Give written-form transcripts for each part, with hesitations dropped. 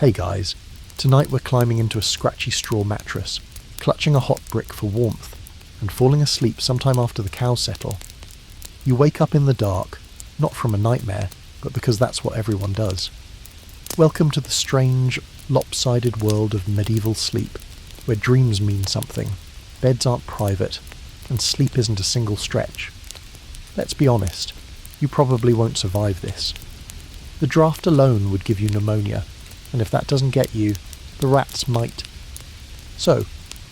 Hey guys, tonight we're climbing into a scratchy straw mattress, clutching a hot brick for warmth, and falling asleep sometime after the cows settle. You wake up in the dark, not from a nightmare, but because that's what everyone does. Welcome to the strange, lopsided world of medieval sleep, where dreams mean something, beds aren't private, and sleep isn't a single stretch. Let's be honest, you probably won't survive this. The draft alone would give you pneumonia, and if that doesn't get you, the rats might. So,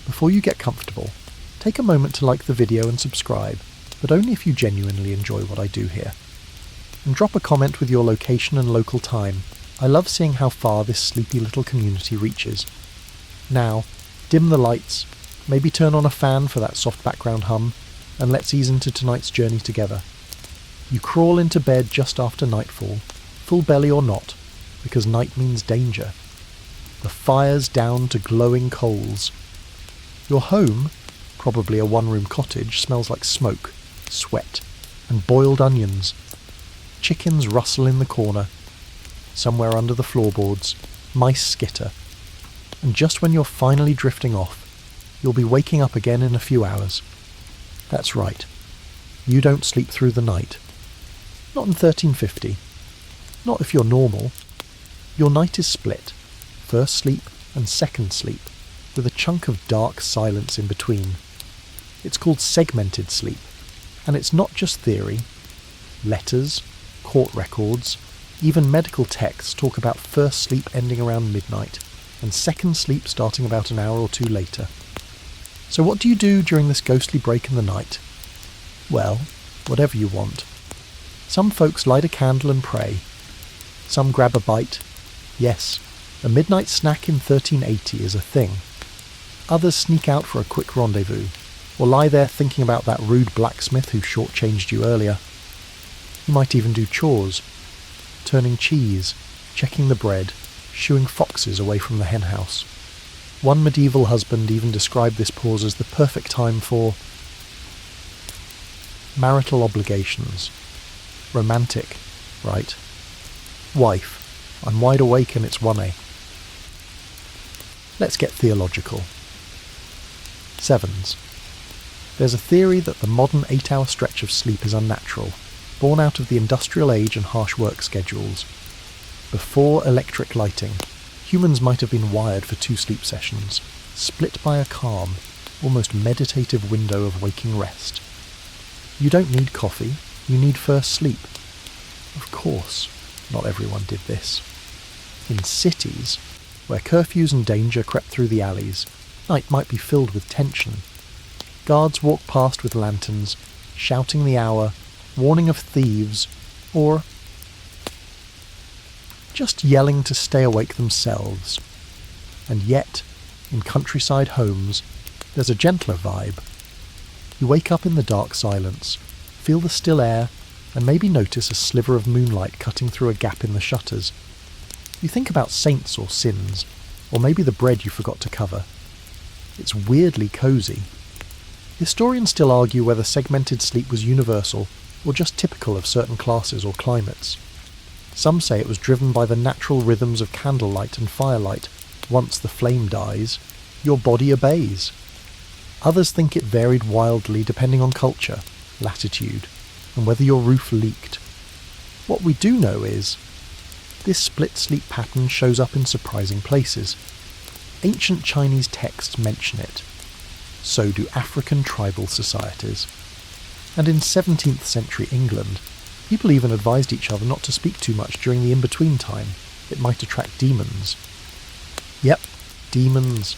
before you get comfortable, take a moment to like the video and subscribe, but only if you genuinely enjoy what I do here. And drop a comment with your location and local time. I love seeing how far this sleepy little community reaches. Now, dim the lights, maybe turn on a fan for that soft background hum, and let's ease into tonight's journey together. You crawl into bed just after nightfall, full belly or not, because night means danger. The fire's down to glowing coals. Your home, probably a one-room cottage, smells like smoke, sweat, and boiled onions. Chickens rustle in the corner. Somewhere under the floorboards, mice skitter. And just when you're finally drifting off, you'll be waking up again in a few hours. That's right. You don't sleep through the night. Not in 1350. Not if you're normal. Your night is split, first sleep and second sleep, with a chunk of dark silence in between. It's called segmented sleep, and it's not just theory. Letters, court records, even medical texts talk about first sleep ending around midnight, and second sleep starting about an hour or two later. So what do you do during this ghostly break in the night? Well, whatever you want. Some folks light a candle and pray. Some grab a bite. Yes, a midnight snack in 1380 is a thing. Others sneak out for a quick rendezvous, or lie there thinking about that rude blacksmith who shortchanged you earlier. You might even do chores, turning cheese, checking the bread, shooing foxes away from the henhouse. One medieval husband even described this pause as the perfect time for marital obligations. Romantic, right? Wife, I'm wide awake and it's 1A. Let's get theological. Sevens. There's a theory that the modern 8-hour stretch of sleep is unnatural, born out of the industrial age and harsh work schedules. Before electric lighting, humans might have been wired for 2 sleep sessions, split by a calm, almost meditative window of waking rest. You don't need coffee, you need first sleep. Of course, not everyone did this. In cities, where curfews and danger crept through the alleys, night might be filled with tension. Guards walk past with lanterns, shouting the hour, warning of thieves, or just yelling to stay awake themselves. And yet, in countryside homes, there's a gentler vibe. You wake up in the dark silence, feel the still air, and maybe notice a sliver of moonlight cutting through a gap in the shutters. You think about saints or sins, or maybe the bread you forgot to cover. It's weirdly cosy. Historians still argue whether segmented sleep was universal or just typical of certain classes or climates. Some say it was driven by the natural rhythms of candlelight and firelight. Once the flame dies, your body obeys. Others think it varied wildly depending on culture, latitude, and whether your roof leaked. What we do know is, this split sleep pattern shows up in surprising places. Ancient Chinese texts mention it. So do African tribal societies. And in 17th century England, people even advised each other not to speak too much during the in-between time. It might attract demons. Yep, demons.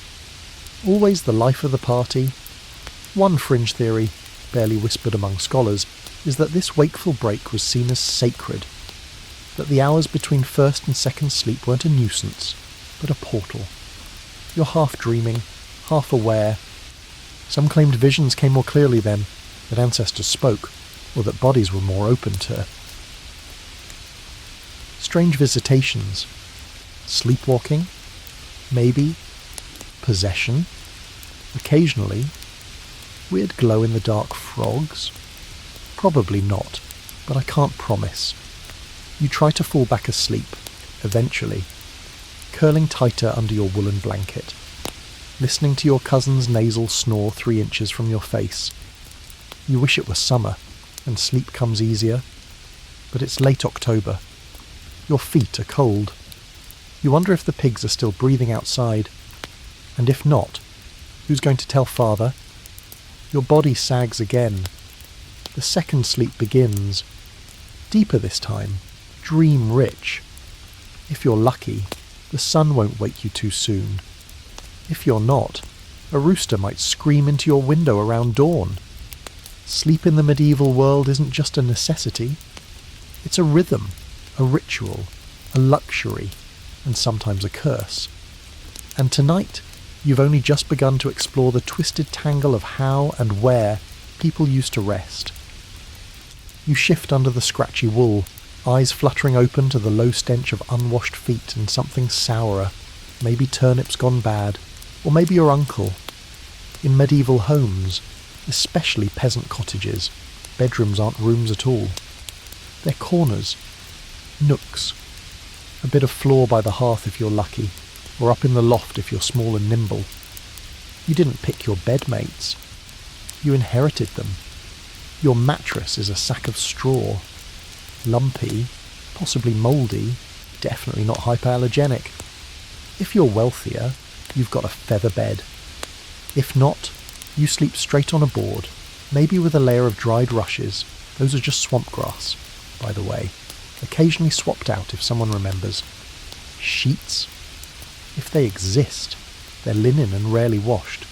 Always the life of the party. One fringe theory, barely whispered among scholars, is that this wakeful break was seen as sacred, that the hours between first and second sleep weren't a nuisance, but a portal. You're half dreaming, half aware. Some claimed visions came more clearly then, that ancestors spoke, or that bodies were more open to strange visitations. Sleepwalking? Maybe. Possession? Occasionally. Weird glow-in-the-dark frogs? Probably not, but I can't promise. You try to fall back asleep, eventually. curling tighter under your woolen blanket, listening to your cousin's nasal snore 3 inches from your face. You wish it were summer, and sleep comes easier, but it's late October. Your feet are cold. You wonder if the pigs are still breathing outside, and if not, who's going to tell father? Your body sags again. The second sleep begins. Deeper this time, dream-rich. If you're lucky, the sun won't wake you too soon. If you're not, a rooster might scream into your window around dawn. Sleep in the medieval world isn't just a necessity. It's a rhythm, a ritual, a luxury, and sometimes a curse. And tonight, you've only just begun to explore the twisted tangle of how and where people used to rest. You shift under the scratchy wool, eyes fluttering open to the low stench of unwashed feet and something sourer, maybe turnips gone bad, or maybe your uncle. In medieval homes, especially peasant cottages, bedrooms aren't rooms at all. They're corners, nooks, a bit of floor by the hearth if you're lucky, or up in the loft if you're small and nimble. You didn't pick your bedmates. You inherited them. Your mattress is a sack of straw. Lumpy, possibly mouldy, definitely not hypoallergenic. If you're wealthier, you've got a feather bed. If not, you sleep straight on a board, maybe with a layer of dried rushes. Those are just swamp grass, by the way, occasionally swapped out if someone remembers. Sheets? If they exist, they're linen and rarely washed.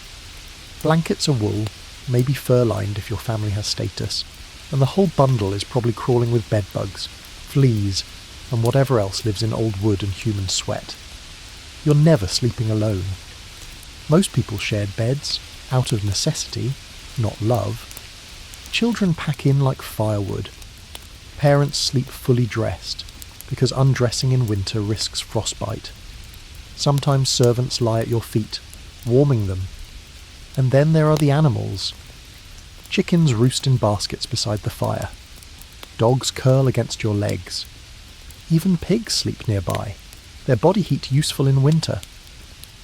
Blankets are wool, maybe fur-lined if your family has status, and the whole bundle is probably crawling with bedbugs, fleas, and whatever else lives in old wood and human sweat. You're never sleeping alone. Most people shared beds, out of necessity, not love. Children pack in like firewood. Parents sleep fully dressed, because undressing in winter risks frostbite. Sometimes servants lie at your feet, warming them. And then there are the animals. Chickens roost in baskets beside the fire. Dogs curl against your legs. Even pigs sleep nearby, their body heat useful in winter.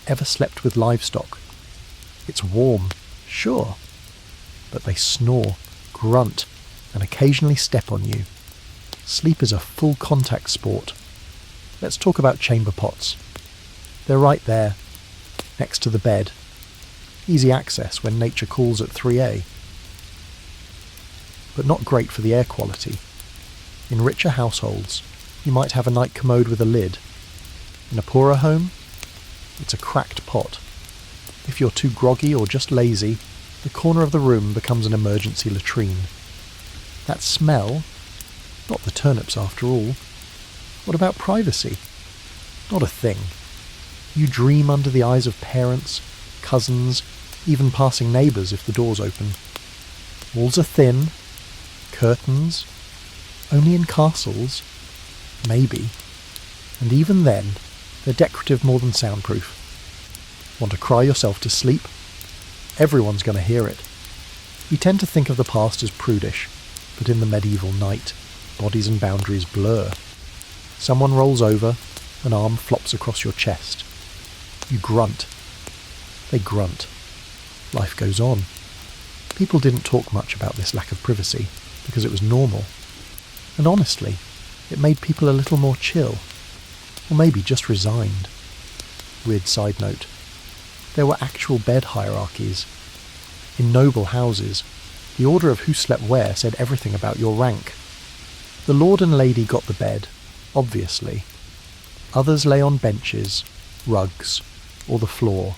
Ever slept with livestock? It's warm, sure, but they snore, grunt, and occasionally step on you. Sleep is a full contact sport. Let's talk about chamber pots. They're right there, next to the bed. Easy access when nature calls at 3 but not great for the air quality. In richer households, you might have a night commode with a lid. In a poorer home, it's a cracked pot. If you're too groggy or just lazy, the corner of the room becomes an emergency latrine. That smell? Not the turnips after all. What about privacy? Not a thing. You dream under the eyes of parents, cousins, even passing neighbours if the door's open. Walls are thin. Curtains? Only in castles? Maybe. And even then, they're decorative more than soundproof. Want to cry yourself to sleep? Everyone's going to hear it. We tend to think of the past as prudish, but in the medieval night, bodies and boundaries blur. Someone rolls over, an arm flops across your chest. You grunt. They grunt. Life goes on. People didn't talk much about this lack of privacy, because it was normal. And honestly, it made people a little more chill. Or maybe just resigned. Weird side note. There were actual bed hierarchies. In noble houses, the order of who slept where said everything about your rank. The lord and lady got the bed, obviously. Others lay on benches, rugs, or the floor.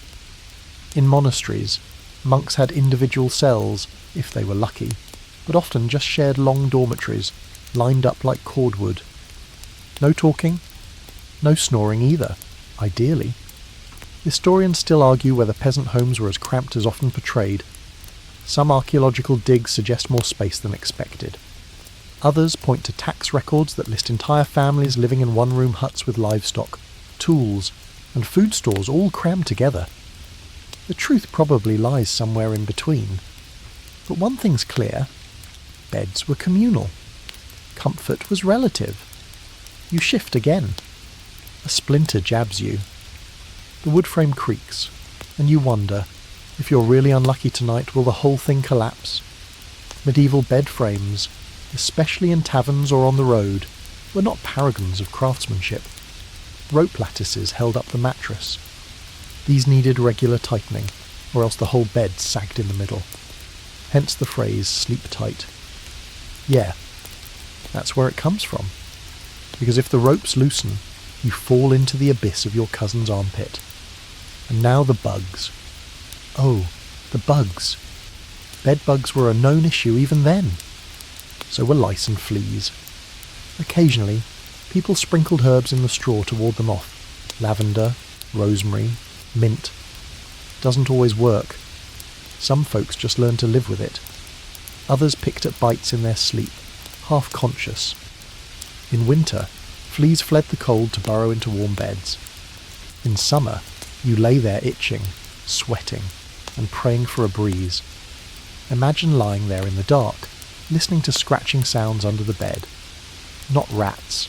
In monasteries, monks had individual cells, if they were lucky, but often just shared long dormitories, lined up like cordwood. No talking, no snoring either, ideally. Historians still argue whether peasant homes were as cramped as often portrayed. Some archaeological digs suggest more space than expected. Others point to tax records that list entire families living in one-room huts with livestock, tools, and food stores all crammed together. The truth probably lies somewhere in between. But one thing's clear. Beds were communal. Comfort was relative. You shift again. A splinter jabs you. The wood frame creaks, and you wonder, if you're really unlucky tonight, will the whole thing collapse? Medieval bed frames, especially in taverns or on the road, were not paragons of craftsmanship. Rope lattices held up the mattress. These needed regular tightening, or else the whole bed sagged in the middle. Hence the phrase, sleep tight. Yeah, that's where it comes from. Because if the ropes loosen, you fall into the abyss of your cousin's armpit. And now the bugs. Oh, the bugs. Bed bugs were a known issue even then. So were lice and fleas. Occasionally, people sprinkled herbs in the straw to ward them off. Lavender, rosemary, mint. Doesn't always work. Some folks just learned to live with it. Others picked at bites in their sleep, half conscious. In winter, fleas fled the cold to burrow into warm beds. In summer, you lay there itching, sweating, and praying for a breeze. Imagine lying there in the dark, listening to scratching sounds under the bed. Not rats.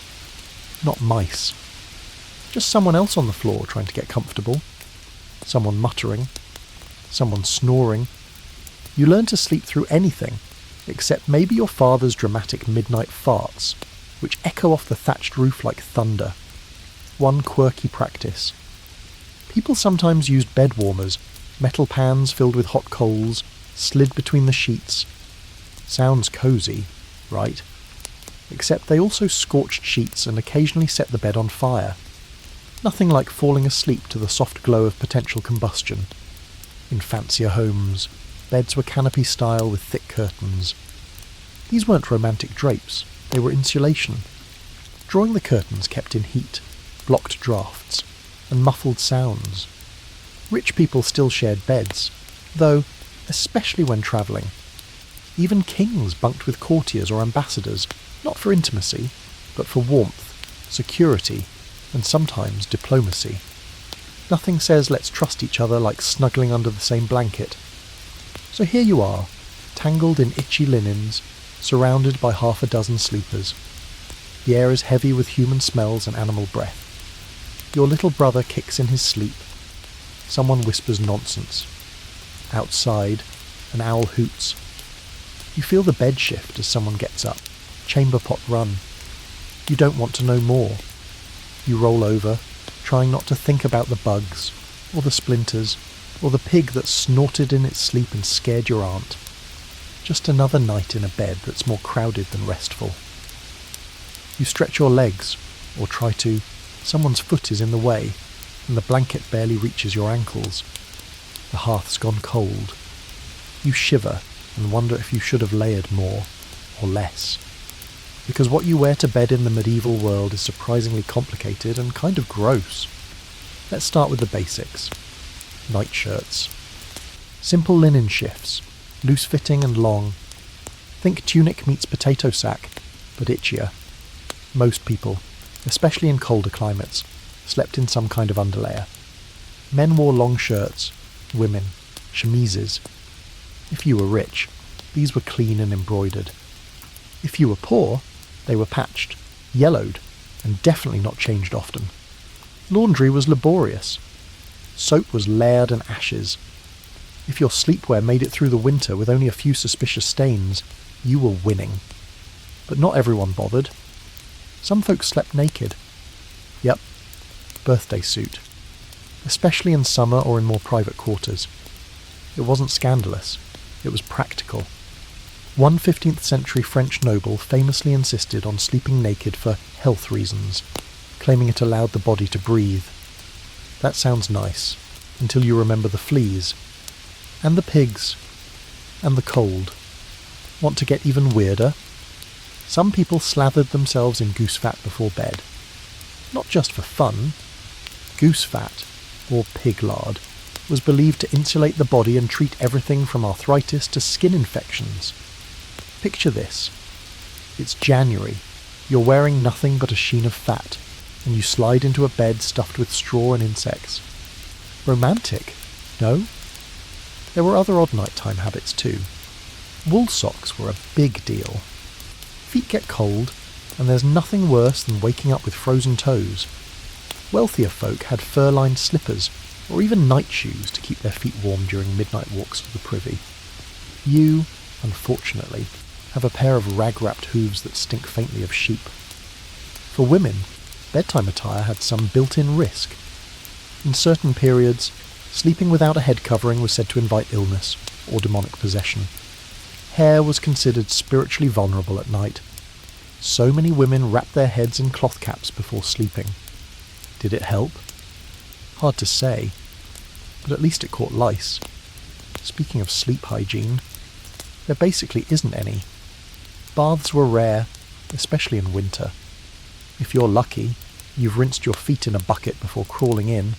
Not mice. Just someone else on the floor trying to get comfortable. Someone muttering. Someone snoring. You learn to sleep through anything, except maybe your father's dramatic midnight farts, which echo off the thatched roof like thunder. One quirky practice. People sometimes used bed warmers, metal pans filled with hot coals, slid between the sheets. Sounds cosy, right? Except they also scorched sheets and occasionally set the bed on fire. Nothing like falling asleep to the soft glow of potential combustion. In fancier homes, beds were canopy style with thick curtains. These weren't romantic drapes, they were insulation. Drawing the curtains kept in heat, blocked drafts, and muffled sounds. Rich people still shared beds, though, especially when travelling. Even kings bunked with courtiers or ambassadors, not for intimacy, but for warmth, security, and sometimes diplomacy. Nothing says let's trust each other like snuggling under the same blanket. So here you are, tangled in itchy linens, surrounded by half a dozen sleepers. The air is heavy with human smells and animal breath. Your little brother kicks in his sleep. Someone whispers nonsense. Outside, an owl hoots. You feel the bed shift as someone gets up. Chamber pot run. You don't want to know more. You roll over, trying not to think about the bugs, or the splinters, or the pig that snorted in its sleep and scared your aunt. Just another night in a bed that's more crowded than restful. You stretch your legs, or try to. Someone's foot is in the way, and the blanket barely reaches your ankles. The hearth's gone cold. You shiver and wonder if you should have layered more, or less. Because what you wear to bed in the medieval world is surprisingly complicated and kind of gross. Let's start with the basics. Nightshirts. Simple linen shifts, loose-fitting and long. Think tunic meets potato sack, but itchier. Most people, especially in colder climates, slept in some kind of underlayer. Men wore long shirts, women, chemises. If you were rich, these were clean and embroidered. If you were poor, they were patched, yellowed, and definitely not changed often. Laundry was laborious. Soap was layered and ashes. If your sleepwear made it through the winter with only a few suspicious stains, you were winning. But not everyone bothered. Some folks slept naked. Yep, birthday suit. Especially in summer or in more private quarters. It wasn't scandalous. It was practical. One 15th century French noble famously insisted on sleeping naked for health reasons, claiming it allowed the body to breathe. That sounds nice, until you remember the fleas, and the pigs, and the cold. Want to get even weirder? Some people slathered themselves in goose fat before bed. Not just for fun. Goose fat, or pig lard, was believed to insulate the body and treat everything from arthritis to skin infections. Picture this. It's January. You're wearing nothing but a sheen of fat, and you slide into a bed stuffed with straw and insects. Romantic, no? There were other odd nighttime habits too. Wool socks were a big deal. Feet get cold, and there's nothing worse than waking up with frozen toes. Wealthier folk had fur-lined slippers or even night shoes to keep their feet warm during midnight walks to the privy. You, unfortunately, have a pair of rag-wrapped hooves that stink faintly of sheep. For women, bedtime attire had some built-in risk. In certain periods, sleeping without a head covering was said to invite illness or demonic possession. Hair was considered spiritually vulnerable at night. So many women wrapped their heads in cloth caps before sleeping. Did it help? Hard to say, but at least it caught lice. Speaking of sleep hygiene, there basically isn't any. Baths were rare, especially in winter. If you're lucky, you've rinsed your feet in a bucket before crawling in.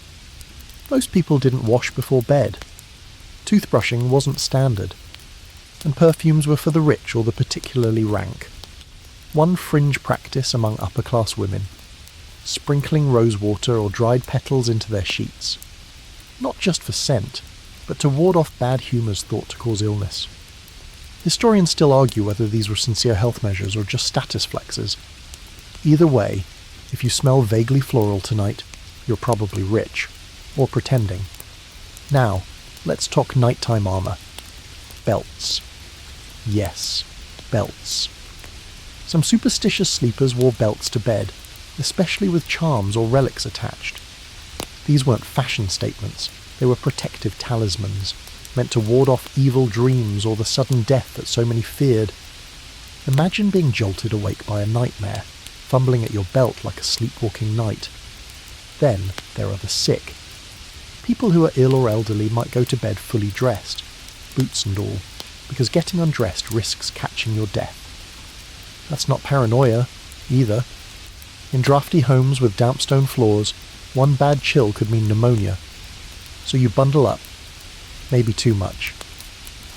Most people didn't wash before bed. Toothbrushing wasn't standard, and perfumes were for the rich or the particularly rank. One fringe practice among upper-class women: sprinkling rosewater or dried petals into their sheets. Not just for scent, but to ward off bad humours thought to cause illness. Historians still argue whether these were sincere health measures or just status flexes. Either way, if you smell vaguely floral tonight, you're probably rich, or pretending. Now, let's talk nighttime armour. Belts. Yes, belts. Some superstitious sleepers wore belts to bed, especially with charms or relics attached. These weren't fashion statements, they were protective talismans, meant to ward off evil dreams or the sudden death that so many feared. Imagine being jolted awake by a nightmare, fumbling at your belt like a sleepwalking knight. Then there are the sick. People who are ill or elderly might go to bed fully dressed, boots and all, because getting undressed risks catching your death. That's not paranoia, either. In drafty homes with damp stone floors, one bad chill could mean pneumonia. So you bundle up. Maybe too much.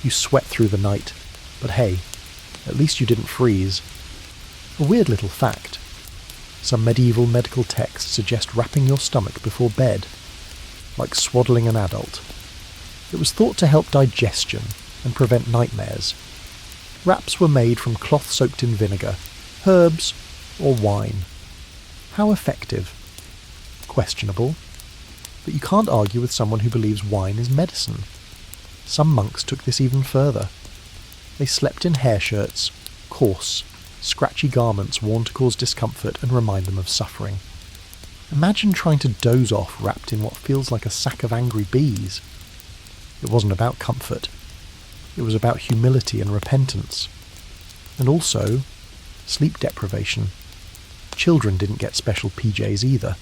You sweat through the night, but hey, at least you didn't freeze. A weird little fact. Some medieval medical texts suggest wrapping your stomach before bed, like swaddling an adult. It was thought to help digestion and prevent nightmares. Wraps were made from cloth soaked in vinegar, herbs, or wine. How effective? Questionable. But you can't argue with someone who believes wine is medicine. Some monks took this even further. They slept in hair shirts, coarse, scratchy garments worn to cause discomfort and remind them of suffering. Imagine trying to doze off wrapped in what feels like a sack of angry bees. It wasn't about comfort. It was about humility and repentance. And also, sleep deprivation. Children didn't get special PJs either.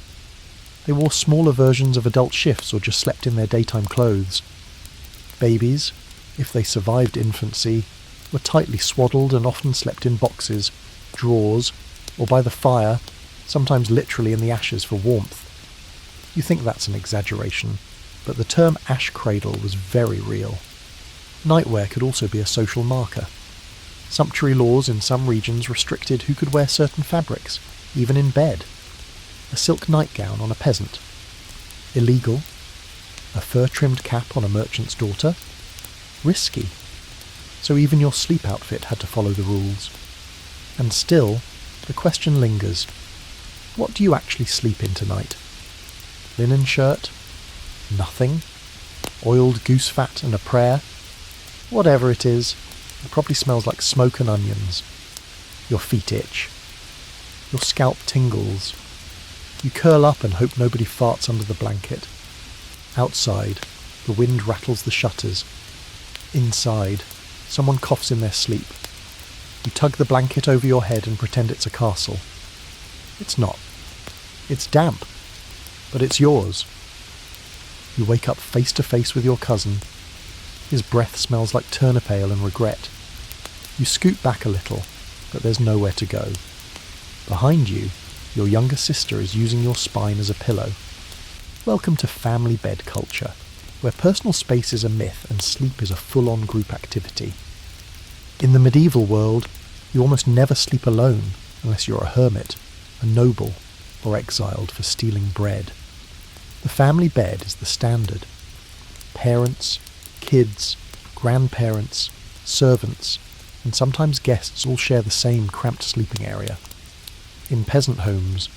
They wore smaller versions of adult shifts or just slept in their daytime clothes. Babies, if they survived infancy, were tightly swaddled and often slept in boxes, drawers, or by the fire, sometimes literally in the ashes for warmth. You think that's an exaggeration, but the term ash cradle was very real. Nightwear could also be a social marker. Sumptuary laws in some regions restricted who could wear certain fabrics, even in bed. A silk nightgown on a peasant. Illegal. A fur-trimmed cap on a merchant's daughter. Risky. So even your sleep outfit had to follow the rules. And still, the question lingers. What do you actually sleep in tonight? Linen shirt? Nothing? Oiled goose fat and a prayer? Whatever it is, it probably smells like smoke and onions. Your feet itch. Your scalp tingles. You curl up and hope nobody farts under the blanket. Outside, the wind rattles the shutters. Inside, someone coughs in their sleep. You tug the blanket over your head and pretend it's a castle. It's not. It's damp, but it's yours. You wake up face to face with your cousin. His breath smells like turnip ale and regret. You scoot back a little, but there's nowhere to go. Behind you, your younger sister is using your spine as a pillow. Welcome to family bed culture, where personal space is a myth and sleep is a full-on group activity. In the medieval world, you almost never sleep alone unless you're a hermit, a noble, or exiled for stealing bread. The family bed is the standard. Parents, kids, grandparents, servants, and sometimes guests all share the same cramped sleeping area. In peasant homes,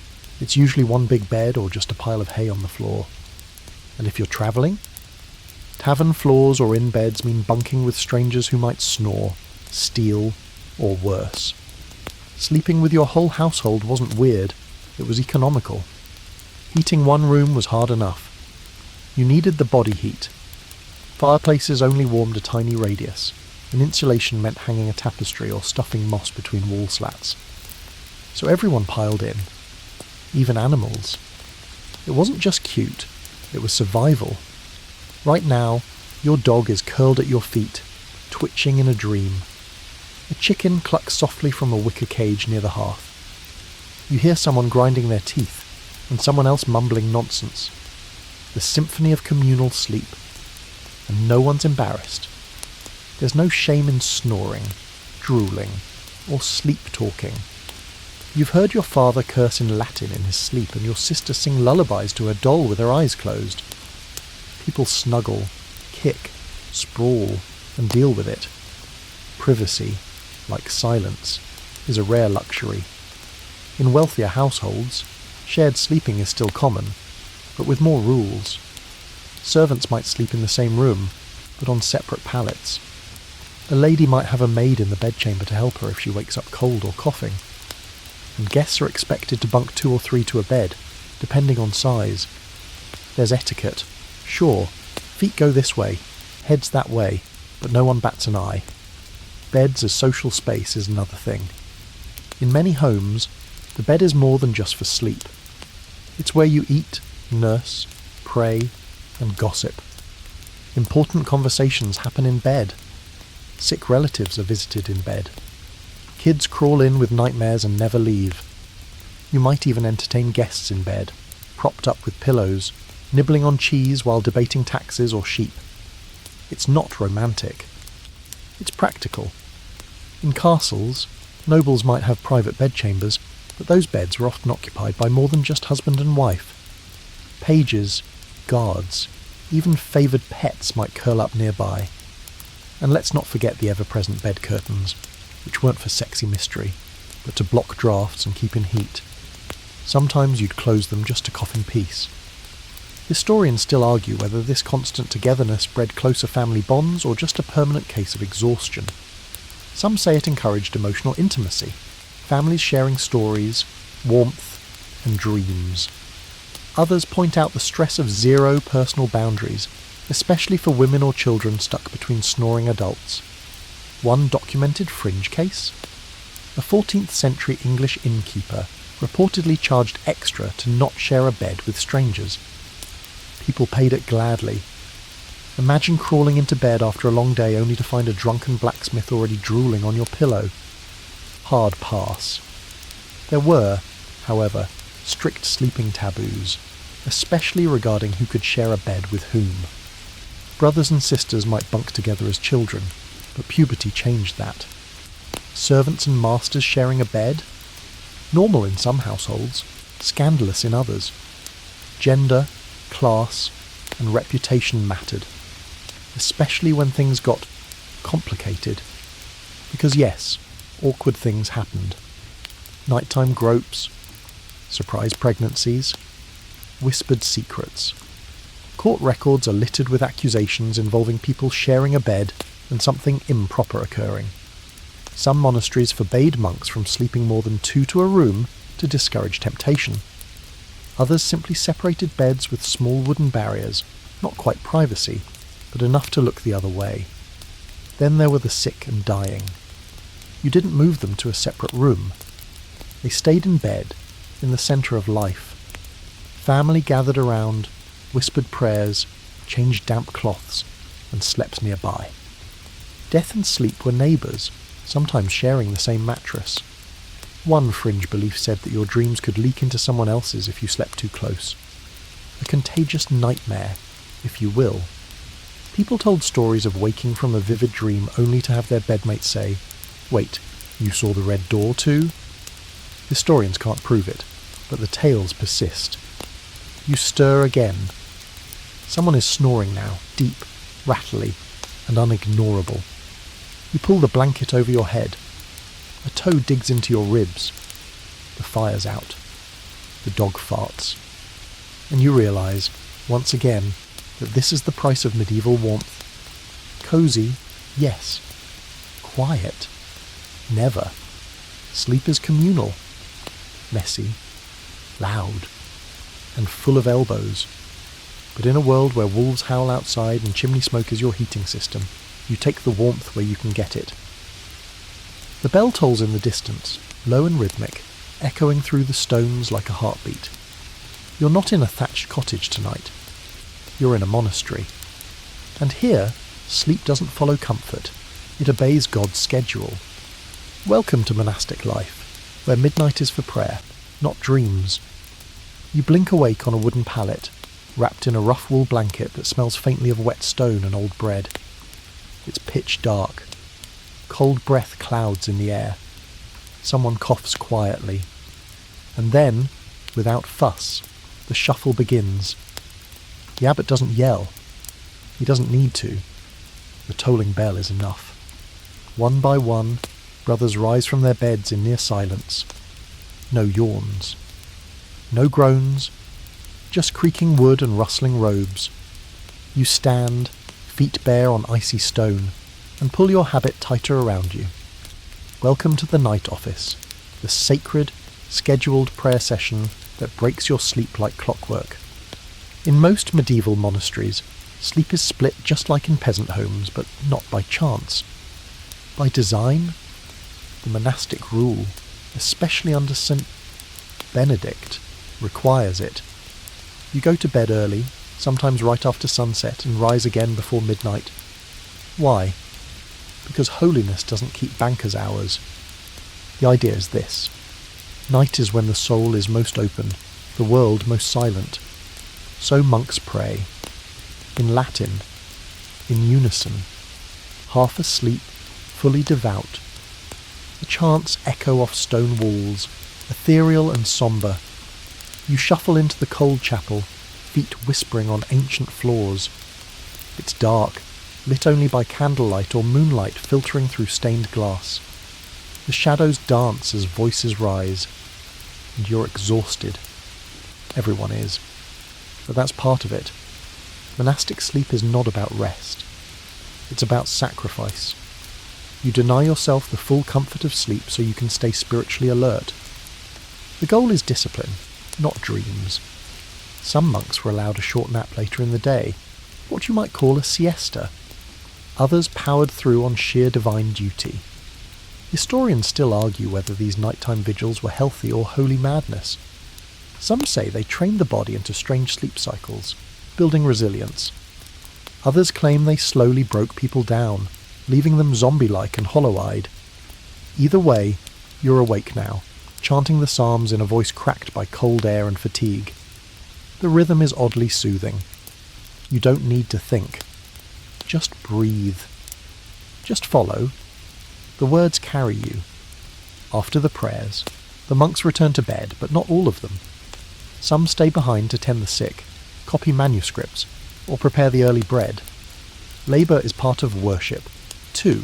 It's usually one big bed or just a pile of hay on the floor. And if you're travelling, tavern floors or inn beds mean bunking with strangers who might snore, steal, or worse. Sleeping with your whole household wasn't weird, it was economical. Heating one room was hard enough. You needed the body heat. Fireplaces only warmed a tiny radius, and insulation meant hanging a tapestry or stuffing moss between wall slats. So everyone piled in, even animals. It wasn't just cute, it was survival. Right now, your dog is curled at your feet, twitching in a dream. A chicken clucks softly from a wicker cage near the hearth. You hear someone grinding their teeth, and someone else mumbling nonsense. The symphony of communal sleep. And no one's embarrassed. There's no shame in snoring, drooling, or sleep-talking. You've heard your father curse in Latin in his sleep and your sister sing lullabies to her doll with her eyes closed. People snuggle, kick, sprawl, and deal with it. Privacy, like silence, is a rare luxury. In wealthier households, shared sleeping is still common, but with more rules. Servants might sleep in the same room, but on separate pallets. A lady might have a maid in the bedchamber to help her if she wakes up cold or coughing. And guests are expected to bunk 2 or 3 to a bed, depending on size. There's etiquette. Sure, feet go this way, heads that way, but no one bats an eye. Beds as social space is another thing. In many homes, the bed is more than just for sleep. It's where you eat, nurse, pray, and gossip. Important conversations happen in bed. Sick relatives are visited in bed. Kids crawl in with nightmares and never leave. You might even entertain guests in bed, propped up with pillows, nibbling on cheese while debating taxes or sheep. It's not romantic. It's practical. In castles, nobles might have private bedchambers, but those beds were often occupied by more than just husband and wife. Pages, guards, even favoured pets might curl up nearby. And let's not forget the ever-present bed curtains, which weren't for sexy mystery, but to block drafts and keep in heat. Sometimes you'd close them just to cough in peace. Historians still argue whether this constant togetherness bred closer family bonds or just a permanent case of exhaustion. Some say it encouraged emotional intimacy, families sharing stories, warmth, and dreams. Others point out the stress of zero personal boundaries, especially for women or children stuck between snoring adults. One documented fringe case? A 14th century English innkeeper reportedly charged extra to not share a bed with strangers. People paid it gladly. Imagine crawling into bed after a long day only to find a drunken blacksmith already drooling on your pillow. Hard pass. There were, however, strict sleeping taboos, especially regarding who could share a bed with whom. Brothers and sisters might bunk together as children, but puberty changed that. Servants and masters sharing a bed? Normal in some households, scandalous in others. Gender, class, and reputation mattered, especially when things got complicated. Because yes, awkward things happened. Nighttime gropes, surprise pregnancies, whispered secrets. Court records are littered with accusations involving people sharing a bed and something improper occurring. Some monasteries forbade monks from sleeping more than 2 to a room to discourage temptation. Others simply separated beds with small wooden barriers, not quite privacy, but enough to look the other way. Then there were the sick and dying. You didn't move them to a separate room. They stayed in bed, in the centre of life. Family gathered around, whispered prayers, changed damp cloths, and slept nearby. Death and sleep were neighbours, sometimes sharing the same mattress. One fringe belief said that your dreams could leak into someone else's if you slept too close. A contagious nightmare, if you will. People told stories of waking from a vivid dream only to have their bedmate say, "Wait, you saw the red door too?" Historians can't prove it, but the tales persist. You stir again. Someone is snoring now, deep, rattly, and unignorable. You pull the blanket over your head. A toe digs into your ribs. The fire's out. the dog farts. And you realise, once again, that this is the price of medieval warmth. Cosy, yes. Quiet, never. Sleep is communal, messy, loud, and full of elbows. But in a world where wolves howl outside and chimney smoke is your heating system, you take the warmth where you can get it. The bell tolls in the distance, low and rhythmic, echoing through the stones like a heartbeat. You're not in a thatched cottage tonight. You're in a monastery. And here, sleep doesn't follow comfort. It obeys God's schedule. Welcome to monastic life, where midnight is for prayer, not dreams. You blink awake on a wooden pallet, wrapped in a rough wool blanket that smells faintly of wet stone and old bread. It's pitch dark. Cold breath clouds in the air. Someone coughs quietly. And then, without fuss, the shuffle begins. The abbot doesn't yell. He doesn't need to. The tolling bell is enough. One by one, brothers rise from their beds in near silence. No yawns. No groans. Just creaking wood and rustling robes. You stand, feet bare on icy stone, and pull your habit tighter around you. Welcome to the night office, the sacred, scheduled prayer session that breaks your sleep like clockwork. In most medieval monasteries, sleep is split just like in peasant homes, but not by chance. By design, the monastic rule, especially under St. Benedict, requires it. You go to bed early, sometimes right after sunset, and rise again before midnight. Why? Because holiness doesn't keep banker's hours. The idea is this. Night is when the soul is most open, the world most silent. So monks pray. In Latin, in unison, half asleep, fully devout. The chants echo off stone walls, ethereal and sombre. You shuffle into the cold chapel, feet whispering on ancient floors. It's dark, lit only by candlelight or moonlight filtering through stained glass. The shadows dance as voices rise, and you're exhausted. Everyone is. But that's part of it. Monastic sleep is not about rest. It's about sacrifice. You deny yourself the full comfort of sleep so you can stay spiritually alert. The goal is discipline, not dreams. Some monks were allowed a short nap later in the day, what you might call a siesta. Others powered through on sheer divine duty. Historians still argue whether these nighttime vigils were healthy or holy madness. Some say they trained the body into strange sleep cycles, building resilience. Others claim they slowly broke people down, leaving them zombie-like and hollow-eyed. Either way, you're awake now, chanting the psalms in a voice cracked by cold air and fatigue. The rhythm is oddly soothing. You don't need to think. Just breathe. Just follow. The words carry you. After the prayers, the monks return to bed, but not all of them. Some stay behind to tend the sick, copy manuscripts, or prepare the early bread. Labour is part of worship, too.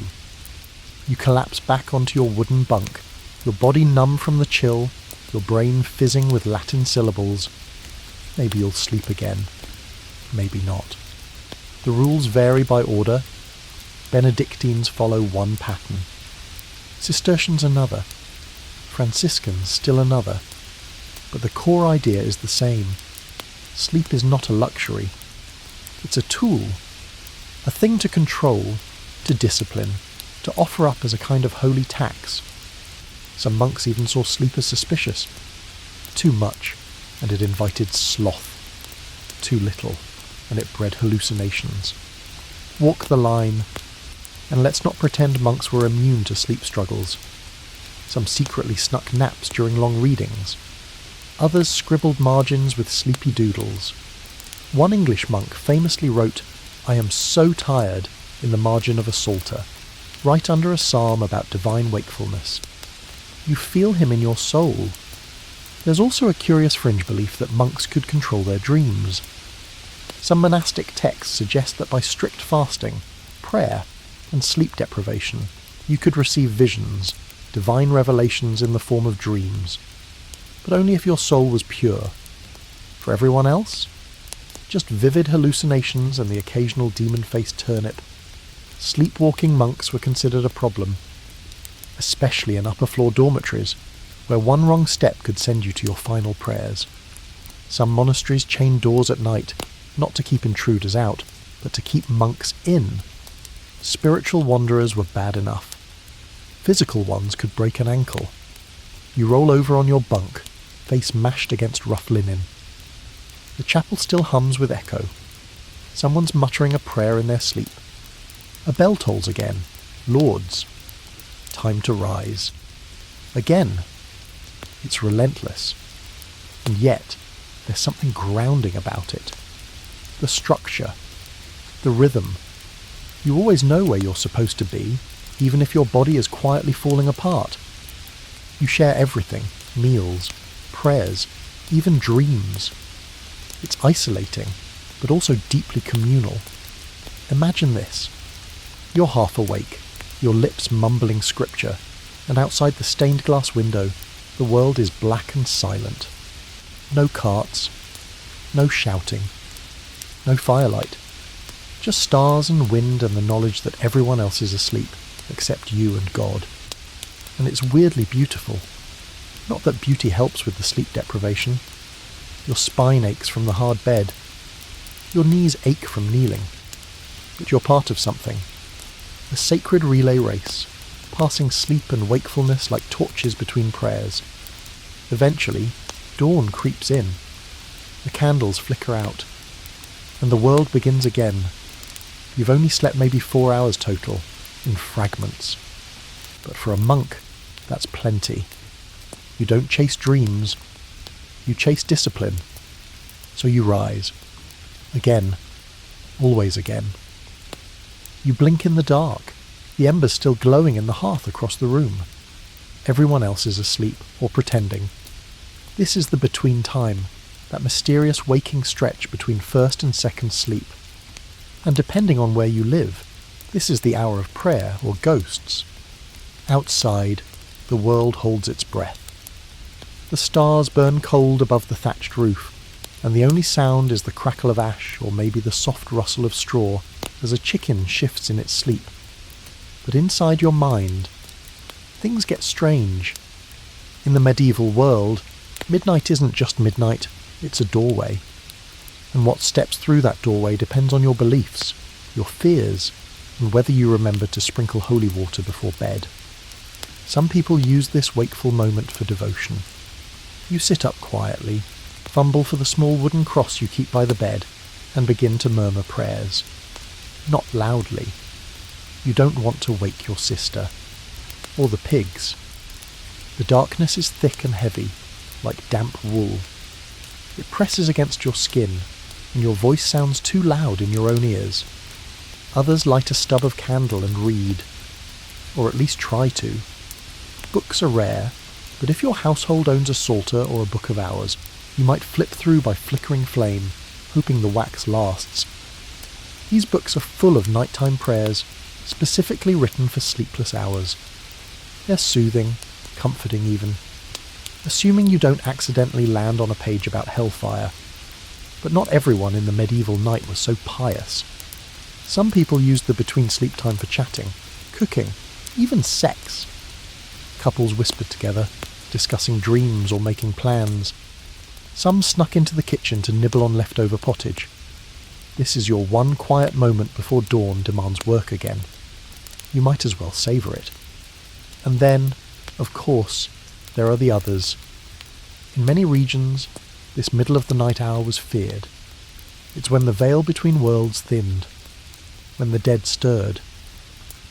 You collapse back onto your wooden bunk, your body numb from the chill, your brain fizzing with Latin syllables. Maybe you'll sleep again. Maybe not. The rules vary by order. Benedictines follow one pattern. Cistercians another. Franciscans still another. But the core idea is the same. Sleep is not a luxury. It's a tool. A thing to control, to discipline, to offer up as a kind of holy tax. Some monks even saw sleep as suspicious. Too much, and it invited sloth. Too little, and it bred hallucinations. Walk the line, and let's not pretend monks were immune to sleep struggles. Some secretly snuck naps during long readings. Others scribbled margins with sleepy doodles. One English monk famously wrote, "I am so tired," in the margin of a psalter, right under a psalm about divine wakefulness. You feel him in your soul. There's also a curious fringe belief that monks could control their dreams. Some monastic texts suggest that by strict fasting, prayer, and sleep deprivation, you could receive visions, divine revelations in the form of dreams. but only if your soul was pure. For everyone else, just vivid hallucinations and the occasional demon-faced turnip. Sleepwalking monks were considered a problem, especially in upper-floor dormitories, where one wrong step could send you to your final prayers. Some monasteries chained doors at night, not to keep intruders out, but to keep monks in. Spiritual wanderers were bad enough. Physical ones could break an ankle. You roll over on your bunk, face mashed against rough linen. The chapel still hums with echo. Someone's muttering a prayer in their sleep. A bell tolls again. Lords. Time to rise. Again. It's relentless. And yet, there's something grounding about it. The structure. The rhythm. You always know where you're supposed to be, even if your body is quietly falling apart. You share everything. Meals, prayers, even dreams. It's isolating, but also deeply communal. Imagine this. You're half awake, your lips mumbling scripture, and outside the stained glass window, the world is black and silent. No carts, no shouting, no firelight. Just stars and wind and the knowledge that everyone else is asleep, except you and God. And it's weirdly beautiful. Not that beauty helps with the sleep deprivation. Your spine aches from the hard bed. Your knees ache from kneeling. But you're part of something. A sacred relay race, passing sleep and wakefulness like torches between prayers. Eventually, dawn creeps in. The candles flicker out. And the world begins again. You've only slept maybe 4 hours total, in fragments. But for a monk, that's plenty. You don't chase dreams. You chase discipline. So you rise. Again. Always again. You blink in the dark. The embers still glowing in the hearth across the room. Everyone else is asleep, or pretending. This is the between time, that mysterious waking stretch between first and second sleep. And depending on where you live, this is the hour of prayer or ghosts. Outside, the world holds its breath. The stars burn cold above the thatched roof, and the only sound is the crackle of ash or maybe the soft rustle of straw as a chicken shifts in its sleep. But inside your mind, things get strange. In the medieval world, midnight isn't just midnight, it's a doorway. And what steps through that doorway depends on your beliefs, your fears, and whether you remember to sprinkle holy water before bed. Some people use this wakeful moment for devotion. You sit up quietly, fumble for the small wooden cross you keep by the bed, and begin to murmur prayers. Not loudly. You don't want to wake your sister. Or the pigs. The darkness is thick and heavy, like damp wool. It presses against your skin, and your voice sounds too loud in your own ears. Others light a stub of candle and read. Or at least try to. Books are rare, but if your household owns a psalter or a book of hours, you might flip through by flickering flame, hoping the wax lasts. These books are full of nighttime prayers, specifically written for sleepless hours. They're soothing, comforting even, assuming you don't accidentally land on a page about hellfire. But not everyone in the medieval night was so pious. Some people used the between-sleep time for chatting, cooking, even sex. Couples whispered together, discussing dreams or making plans. Some snuck into the kitchen to nibble on leftover pottage. This is your one quiet moment before dawn demands work again. You might as well savour it. And then, of course, there are the others. In many regions, this middle-of-the-night hour was feared. It's when the veil between worlds thinned, when the dead stirred,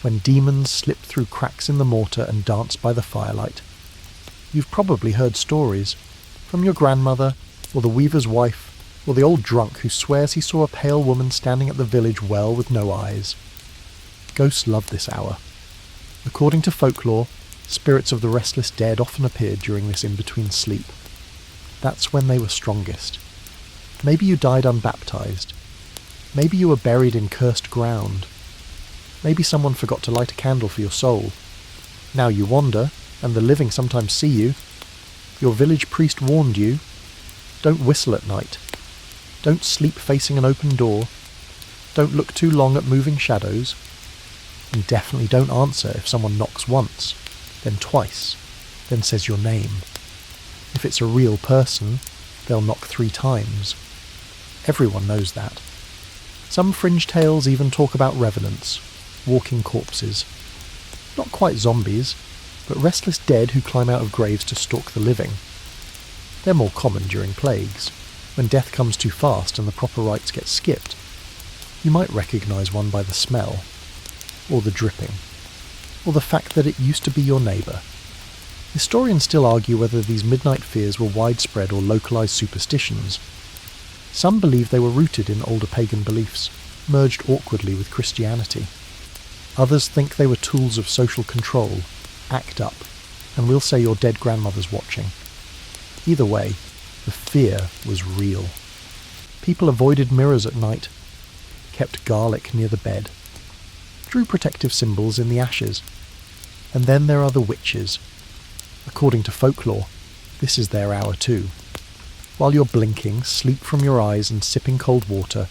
when demons slipped through cracks in the mortar and danced by the firelight. You've probably heard stories, from your grandmother, or the weaver's wife, or the old drunk who swears he saw a pale woman standing at the village well with no eyes. Ghosts love this hour. According to folklore, spirits of the restless dead often appeared during this in-between sleep. That's when they were strongest. Maybe you died unbaptized. Maybe you were buried in cursed ground. Maybe someone forgot to light a candle for your soul. Now you wander, and the living sometimes see you. Your village priest warned you. Don't whistle at night. Don't sleep facing an open door. Don't look too long at moving shadows. And definitely don't answer if someone knocks once, then twice, then says your name. If it's a real person, they'll knock 3 times. Everyone knows that. Some fringe tales even talk about revenants, walking corpses. Not quite zombies, but restless dead who climb out of graves to stalk the living. They're more common during plagues, when death comes too fast and the proper rites get skipped. You might recognise one by the smell, or the dripping, or the fact that it used to be your neighbour. Historians still argue whether these midnight fears were widespread or localised superstitions. Some believe they were rooted in older pagan beliefs, merged awkwardly with Christianity. Others think they were tools of social control, act up, and we'll say your dead grandmother's watching. Either way, the fear was real. People avoided mirrors at night, kept garlic near the bed, drew protective symbols in the ashes. And then there are the witches. According to folklore, this is their hour too. While you're blinking, sleep from your eyes and sipping cold water,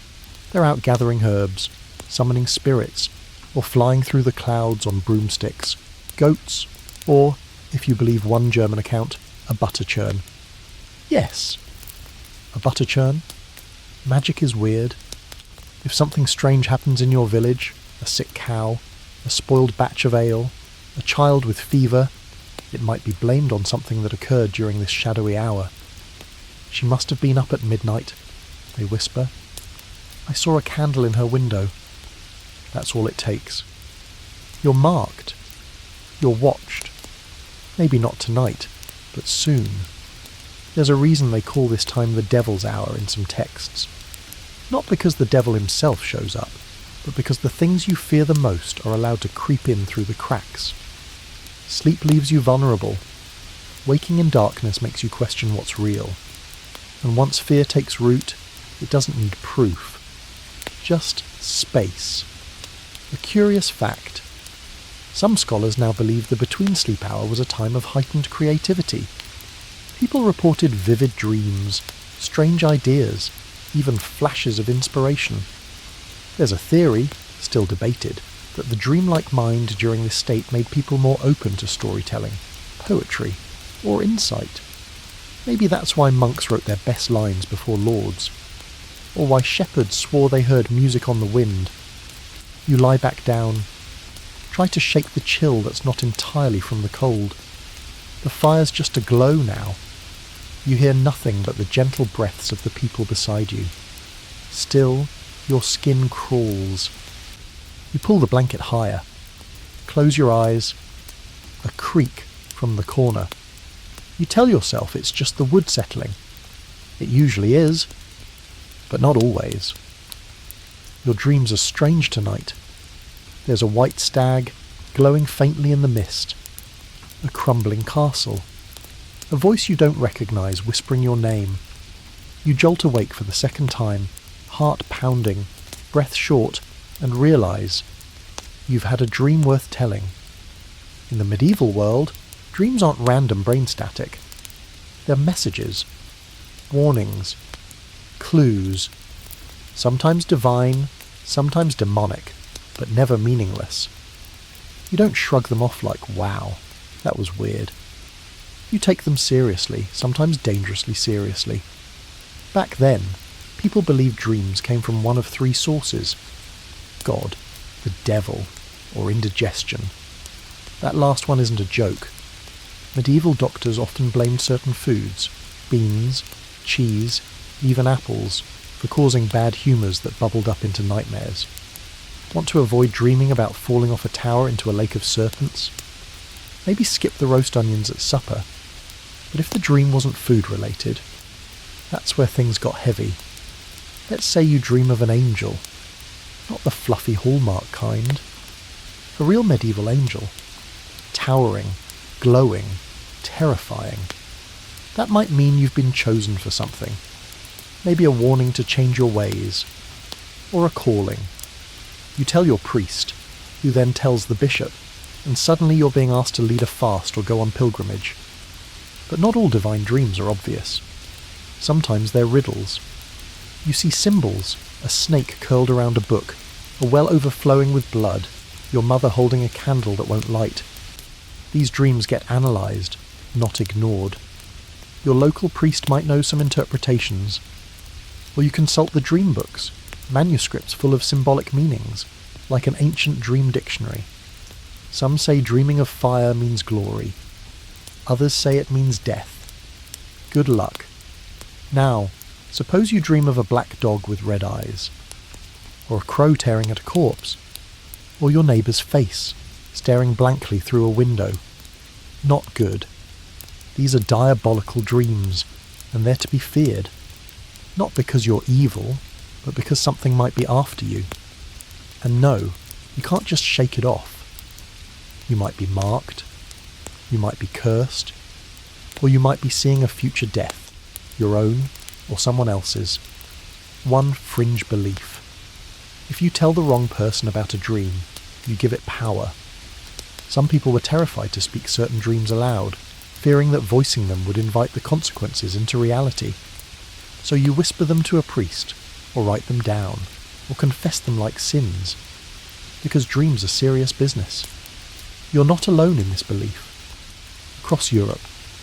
they're out gathering herbs, summoning spirits, or flying through the clouds on broomsticks, goats, or, if you believe one German account, a butter churn. Yes, a butter churn. Magic is weird. If something strange happens in your village, a sick cow, a spoiled batch of ale, a child with fever, it might be blamed on something that occurred during this shadowy hour. She must have been up at midnight, they whisper. I saw a candle in her window. That's all it takes. You're marked. You're watched. Maybe not tonight, but soon. There's a reason they call this time the Devil's Hour in some texts. Not because the devil himself shows up, but because the things you fear the most are allowed to creep in through the cracks. Sleep leaves you vulnerable. Waking in darkness makes you question what's real. And once fear takes root, it doesn't need proof. Just space. A curious fact. Some scholars now believe the between-sleep hour was a time of heightened creativity. People reported vivid dreams, strange ideas, even flashes of inspiration. There's a theory, still debated, that the dreamlike mind during this state made people more open to storytelling, poetry, or insight. Maybe that's why monks wrote their best lines before lords, or why shepherds swore they heard music on the wind. You lie back down, try to shake the chill that's not entirely from the cold. The fire's just aglow now. You hear nothing but the gentle breaths of the people beside you. Still, your skin crawls. You pull the blanket higher, close your eyes. A creak from the corner. You tell yourself it's just the wood settling. It usually is, but not always. Your dreams are strange tonight. There's a white stag, glowing faintly in the mist. A crumbling castle. A voice you don't recognise whispering your name. You jolt awake for the second time, heart pounding, breath short, and realise you've had a dream worth telling. In the medieval world, dreams aren't random brain static. They're messages, warnings, clues, sometimes divine, sometimes demonic, but never meaningless. You don't shrug them off like, wow, that was weird. You take them seriously, sometimes dangerously seriously. Back then, people believed dreams came from one of 3 sources: God, the devil, or indigestion. That last one isn't a joke. Medieval doctors often blamed certain foods, beans, cheese, even apples, for causing bad humours that bubbled up into nightmares. Want to avoid dreaming about falling off a tower into a lake of serpents? Maybe skip the roast onions at supper. But if the dream wasn't food-related, that's where things got heavy. Let's say you dream of an angel. Not the fluffy hallmark kind. A real medieval angel. Towering, glowing, terrifying. That might mean you've been chosen for something. Maybe a warning to change your ways. Or a calling. You tell your priest, who then tells the bishop, and suddenly you're being asked to lead a fast or go on pilgrimage. But not all divine dreams are obvious. Sometimes they're riddles. You see symbols, a snake curled around a book, a well overflowing with blood, your mother holding a candle that won't light. These dreams get analysed, not ignored. Your local priest might know some interpretations. Or you consult the dream books, manuscripts full of symbolic meanings, like an ancient dream dictionary. Some say dreaming of fire means glory. Others say it means death. Good luck. Now, suppose you dream of a black dog with red eyes, or a crow tearing at a corpse, or your neighbour's face, staring blankly through a window. Not good. These are diabolical dreams, and they're to be feared. Not because you're evil, but because something might be after you. And no, you can't just shake it off. You might be marked, you might be cursed, or you might be seeing a future death, your own or someone else's. One fringe belief. If you tell the wrong person about a dream, you give it power. Some people were terrified to speak certain dreams aloud, fearing that voicing them would invite the consequences into reality. So you whisper them to a priest, or write them down, or confess them like sins, because dreams are serious business. You're not alone in this belief. Across Europe,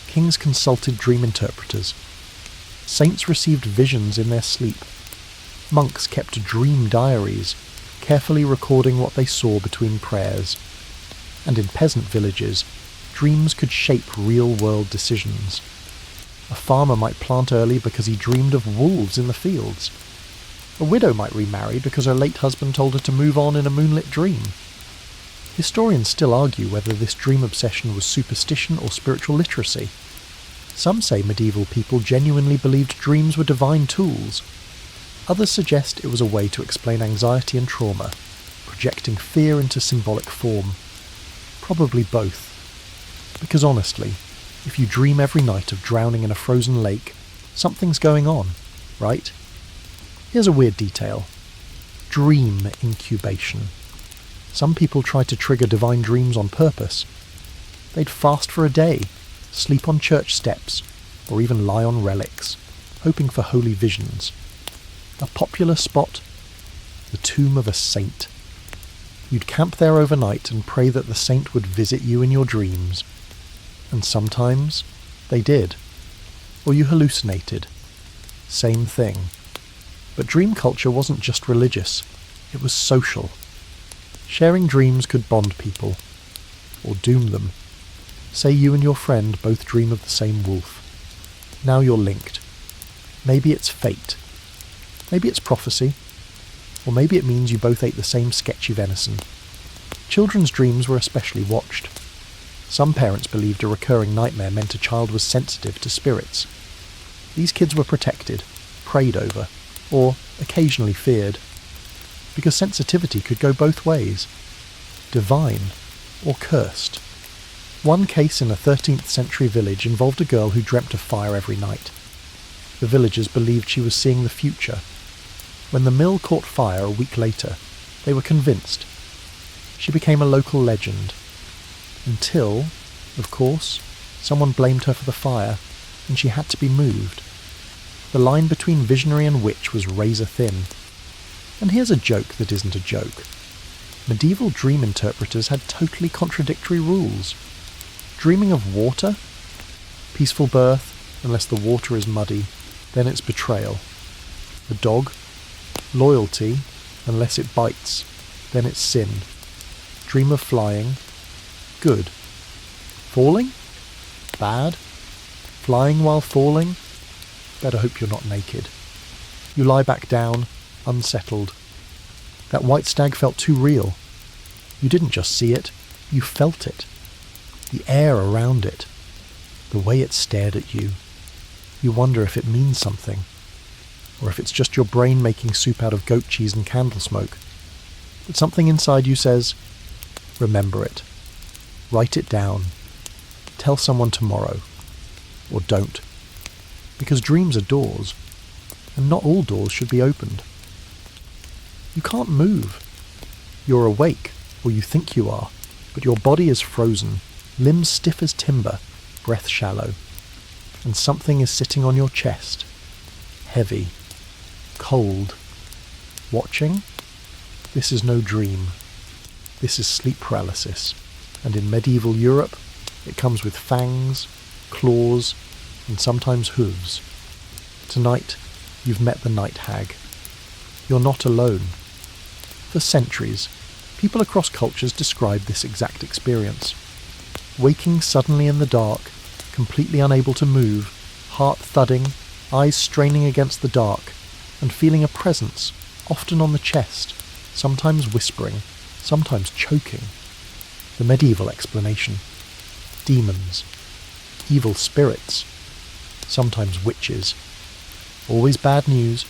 kings consulted dream interpreters. Saints received visions in their sleep. Monks kept dream diaries, carefully recording what they saw between prayers. And in peasant villages, dreams could shape real-world decisions. A farmer might plant early because he dreamed of wolves in the fields. A widow might remarry because her late husband told her to move on in a moonlit dream. Historians still argue whether this dream obsession was superstition or spiritual literacy. Some say medieval people genuinely believed dreams were divine tools. Others suggest it was a way to explain anxiety and trauma, projecting fear into symbolic form. Probably both. Because honestly, if you dream every night of drowning in a frozen lake, something's going on, right? Here's a weird detail. Dream incubation. Some people try to trigger divine dreams on purpose. They'd fast for a day, sleep on church steps, or even lie on relics, hoping for holy visions. A popular spot? The tomb of a saint. You'd camp there overnight and pray that the saint would visit you in your dreams. And sometimes they did. Or you hallucinated. Same thing. But dream culture wasn't just religious, it was social. Sharing dreams could bond people, or doom them. Say you and your friend both dream of the same wolf. Now you're linked. Maybe it's fate. Maybe it's prophecy. Or maybe it means you both ate the same sketchy venison. Children's dreams were especially watched. Some parents believed a recurring nightmare meant a child was sensitive to spirits. These kids were protected, prayed over, or occasionally feared. Because sensitivity could go both ways. Divine or cursed. One case in a 13th century village involved a girl who dreamt of fire every night. The villagers believed she was seeing the future. When the mill caught fire a week later, they were convinced. She became a local legend. Until, of course, someone blamed her for the fire, and she had to be moved. The line between visionary and witch was razor thin. And here's a joke that isn't a joke. Medieval dream interpreters had totally contradictory rules. Dreaming of water? Peaceful birth, unless the water is muddy, then it's betrayal. The dog? Loyalty, unless it bites, then it's sin. Dream of flying? Good. Falling? Bad. Flying while falling? Better hope you're not naked. You lie back down, unsettled. That white stag felt too real. You didn't just see it, you felt it. The air around it. The way it stared at you. You wonder if it means something. Or if it's just your brain making soup out of goat cheese and candle smoke. But something inside you says, remember it. Write it down. Tell someone tomorrow. Or don't. Because dreams are doors. And not all doors should be opened. You can't move. You're awake, or you think you are, but your body is frozen, limbs stiff as timber, breath shallow. and something is sitting on your chest, heavy, cold, watching. This is no dream. This is sleep paralysis, and in medieval Europe, it comes with fangs, claws, and sometimes hooves. Tonight, you've met the night hag. You're not alone. For centuries, people across cultures describe this exact experience. Waking suddenly in the dark, completely unable to move, heart thudding, eyes straining against the dark, and feeling a presence, often on the chest, sometimes whispering, sometimes choking. The medieval explanation. Demons. Evil spirits. Sometimes witches. Always bad news.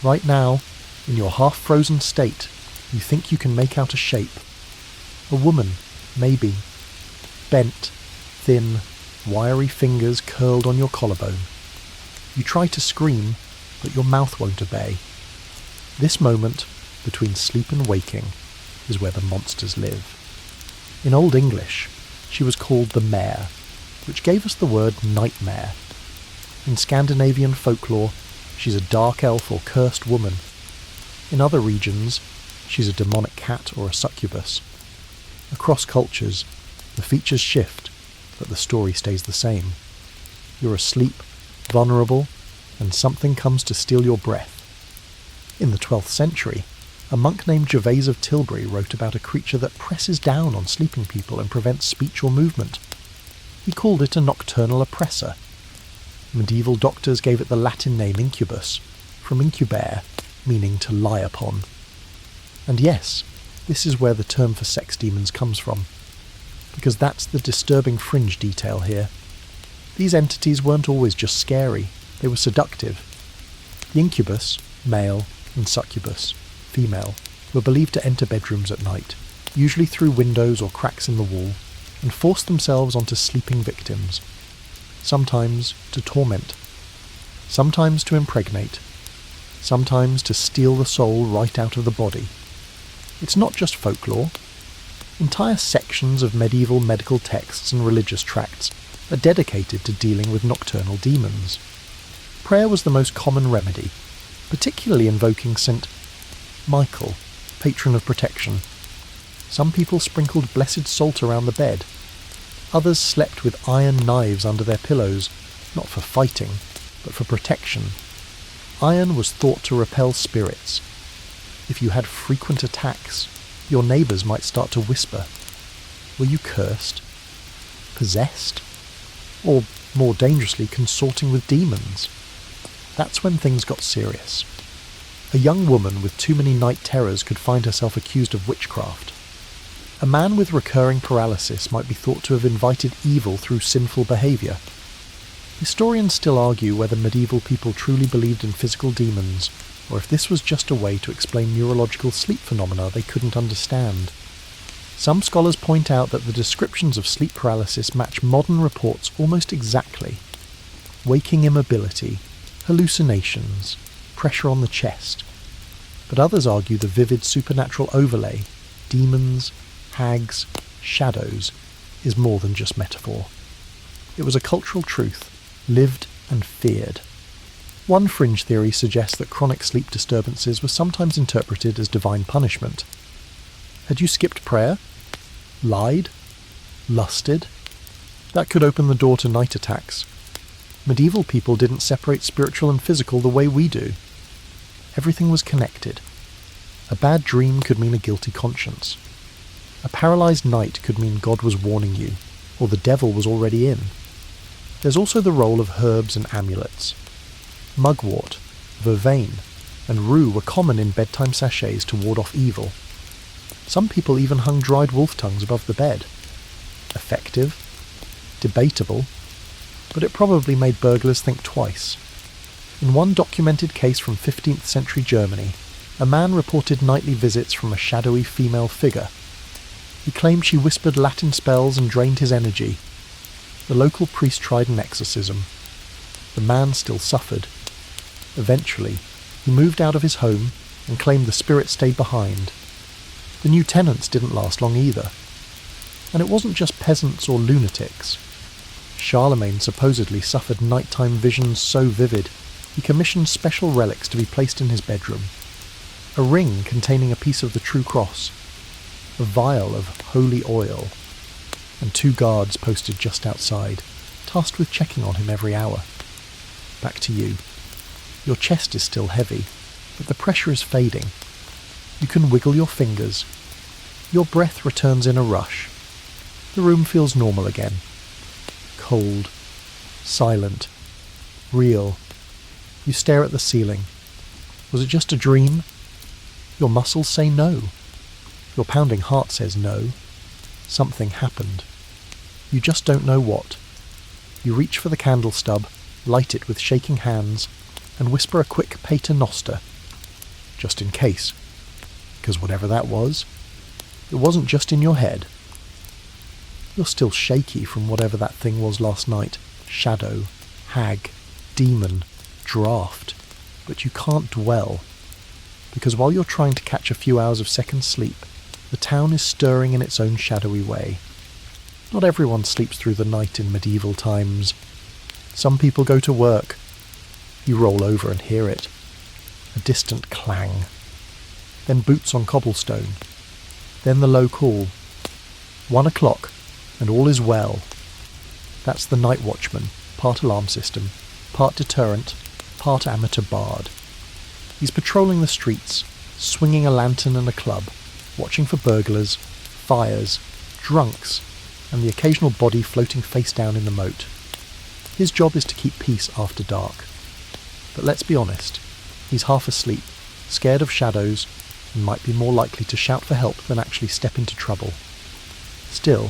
Right now, in your half-frozen state, you think you can make out a shape. A woman, maybe. Bent, thin, wiry fingers curled on your collarbone. You try to scream, but your mouth won't obey. This moment, between sleep and waking, is where the monsters live. In Old English, she was called the mare, which gave us the word nightmare. In Scandinavian folklore, she's a dark elf or cursed woman. In other regions, she's a demonic cat or a succubus. Across cultures, the features shift, but the story stays the same. You're asleep, vulnerable, and something comes to steal your breath. In the 12th century, a monk named Gervase of Tilbury wrote about a creature that presses down on sleeping people and prevents speech or movement. He called it a nocturnal oppressor. Medieval doctors gave it the Latin name incubus, from incubare, meaning to lie upon. And yes, this is where the term for sex demons comes from, because that's the disturbing fringe detail here. These entities weren't always just scary, they were seductive. The incubus, male, and succubus, female, were believed to enter bedrooms at night, usually through windows or cracks in the wall, and force themselves onto sleeping victims. Sometimes to torment, sometimes to impregnate, sometimes to steal the soul right out of the body. It's not just folklore. Entire sections of medieval medical texts and religious tracts are dedicated to dealing with nocturnal demons. Prayer was the most common remedy, particularly invoking St. Michael, patron of protection. Some people sprinkled blessed salt around the bed. Others slept with iron knives under their pillows, not for fighting, but for protection. Iron was thought to repel spirits. If you had frequent attacks, your neighbours might start to whisper. Were you cursed? Possessed? Or, more dangerously, consorting with demons? That's when things got serious. A young woman with too many night terrors could find herself accused of witchcraft. A man with recurring paralysis might be thought to have invited evil through sinful behaviour. Historians still argue whether medieval people truly believed in physical demons, or if this was just a way to explain neurological sleep phenomena they couldn't understand. Some scholars point out that the descriptions of sleep paralysis match modern reports almost exactly. Waking immobility, hallucinations, pressure on the chest. But others argue the vivid supernatural overlay, demons, hags, shadows, is more than just metaphor. It was a cultural truth, lived and feared. One fringe theory suggests that chronic sleep disturbances were sometimes interpreted as divine punishment. Had you skipped prayer? Lied? Lusted? That could open the door to night attacks. Medieval people didn't separate spiritual and physical the way we do. Everything was connected. A bad dream could mean a guilty conscience. A paralysed night could mean God was warning you, or the devil was already in. There's also the role of herbs and amulets. Mugwort, vervain, and rue were common in bedtime sachets to ward off evil. Some people even hung dried wolf tongues above the bed. Effective? Debatable? But it probably made burglars think twice. In one documented case from 15th century Germany, a man reported nightly visits from a shadowy female figure. He claimed she whispered Latin spells and drained his energy. The local priest tried an exorcism. The man still suffered. Eventually, he moved out of his home and claimed the spirit stayed behind. The new tenants didn't last long either. And it wasn't just peasants or lunatics. Charlemagne supposedly suffered nighttime visions so vivid, he commissioned special relics to be placed in his bedroom. A ring containing a piece of the true cross, a vial of holy oil, and 2 guards posted just outside, tasked with checking on him every hour. Back to you. Your chest is still heavy, but the pressure is fading. You can wiggle your fingers. Your breath returns in a rush. The room feels normal again. Cold, silent, real. You stare at the ceiling. Was it just a dream? Your muscles say no. Your pounding heart says no. Something happened. You just don't know what. You reach for the candle stub, light it with shaking hands, and whisper a quick pater noster. Just in case. Because whatever that was, it wasn't just in your head. You're still shaky from whatever that thing was last night. Shadow, hag, demon, draft. But you can't dwell. Because while you're trying to catch a few hours of second sleep, the town is stirring in its own shadowy way. Not everyone sleeps through the night in medieval times. Some people go to work. You roll over and hear it. A distant clang. Then boots on cobblestone. Then the low call. 1 o'clock, and all is well. That's the night watchman, part alarm system, part deterrent, part amateur bard. He's patrolling the streets, swinging a lantern and a club, watching for burglars, fires, drunks, and the occasional body floating face down in the moat. His job is to keep peace after dark. But let's be honest, he's half asleep, scared of shadows, and might be more likely to shout for help than actually step into trouble. Still,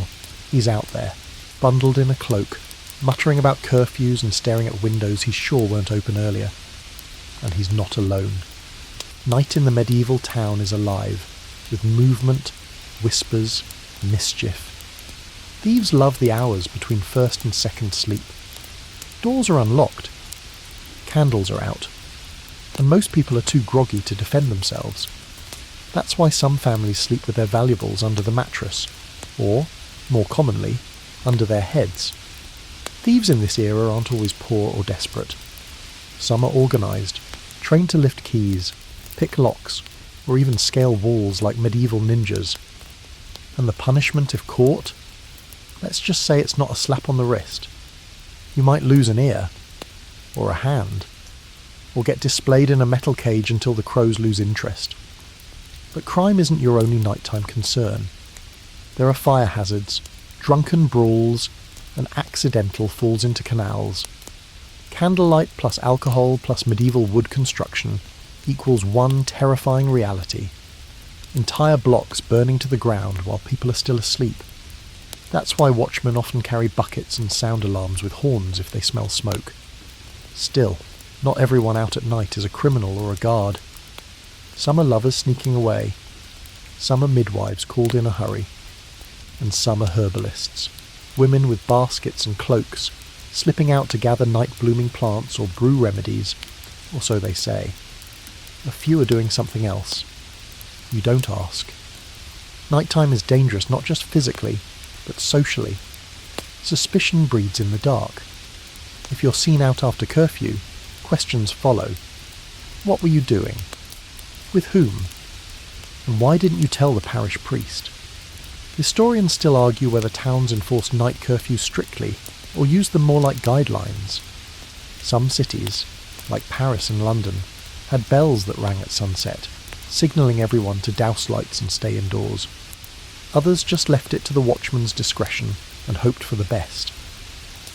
he's out there, bundled in a cloak, muttering about curfews and staring at windows he's sure weren't open earlier. And he's not alone. Night in the medieval town is alive, with movement, whispers, mischief. Thieves love the hours between first and second sleep. Doors are unlocked. Candles are out. And most people are too groggy to defend themselves. That's why some families sleep with their valuables under the mattress, or, more commonly, under their heads. Thieves in this era aren't always poor or desperate. Some are organised, trained to lift keys, pick locks, or even scale walls like medieval ninjas. And the punishment if caught? Let's just say it's not a slap on the wrist. You might lose an ear, or a hand, or get displayed in a metal cage until the crows lose interest. But crime isn't your only nighttime concern. There are fire hazards, drunken brawls, and accidental falls into canals. Candlelight plus alcohol plus medieval wood construction equals one terrifying reality. Entire blocks burning to the ground while people are still asleep. That's why watchmen often carry buckets and sound alarms with horns if they smell smoke. Still, not everyone out at night is a criminal or a guard. Some are lovers sneaking away. Some are midwives called in a hurry. And some are herbalists. Women with baskets and cloaks, slipping out to gather night-blooming plants or brew remedies, or so they say. A few are doing something else. You don't ask. Nighttime is dangerous not just physically, but socially. Suspicion breeds in the dark. If you're seen out after curfew, questions follow. What were you doing? With whom? And why didn't you tell the parish priest? Historians still argue whether towns enforced night curfews strictly, or used them more like guidelines. Some cities, like Paris and London, had bells that rang at sunset, signalling everyone to douse lights and stay indoors. Others just left it to the watchman's discretion and hoped for the best.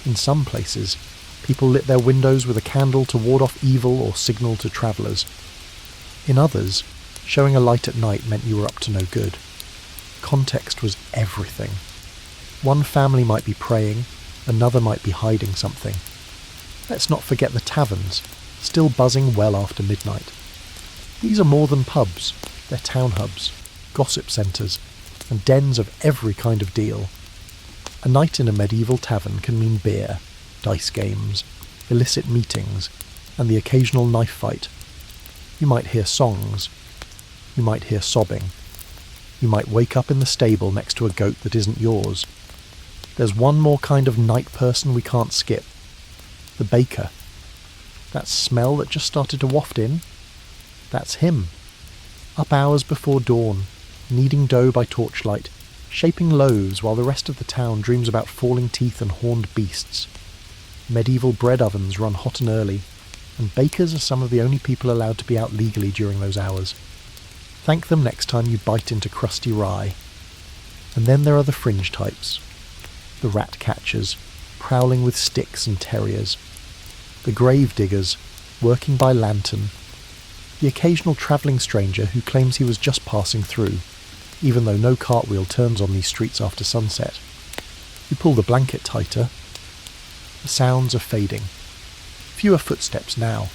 In some places, people lit their windows with a candle to ward off evil or signal to travellers. In others, showing a light at night meant you were up to no good. Context was everything. One family might be praying, another might be hiding something. Let's not forget the taverns, still buzzing well after midnight. These are more than pubs, they're town hubs, gossip centres, and dens of every kind of deal. A night in a medieval tavern can mean beer, dice games, illicit meetings, and the occasional knife fight. You might hear songs. You might hear sobbing. You might wake up in the stable next to a goat that isn't yours. There's one more kind of night person we can't skip. The baker. That smell that just started to waft in? That's him. Up hours before dawn, kneading dough by torchlight, shaping loaves while the rest of the town dreams about falling teeth and horned beasts. Medieval bread ovens run hot and early, and bakers are some of the only people allowed to be out legally during those hours. Thank them next time you bite into crusty rye. And then there are the fringe types. The rat catchers, prowling with sticks and terriers. The grave diggers, working by lantern. The occasional travelling stranger who claims he was just passing through, even though no cartwheel turns on these streets after sunset. You pull the blanket tighter. The sounds are fading. Fewer footsteps now.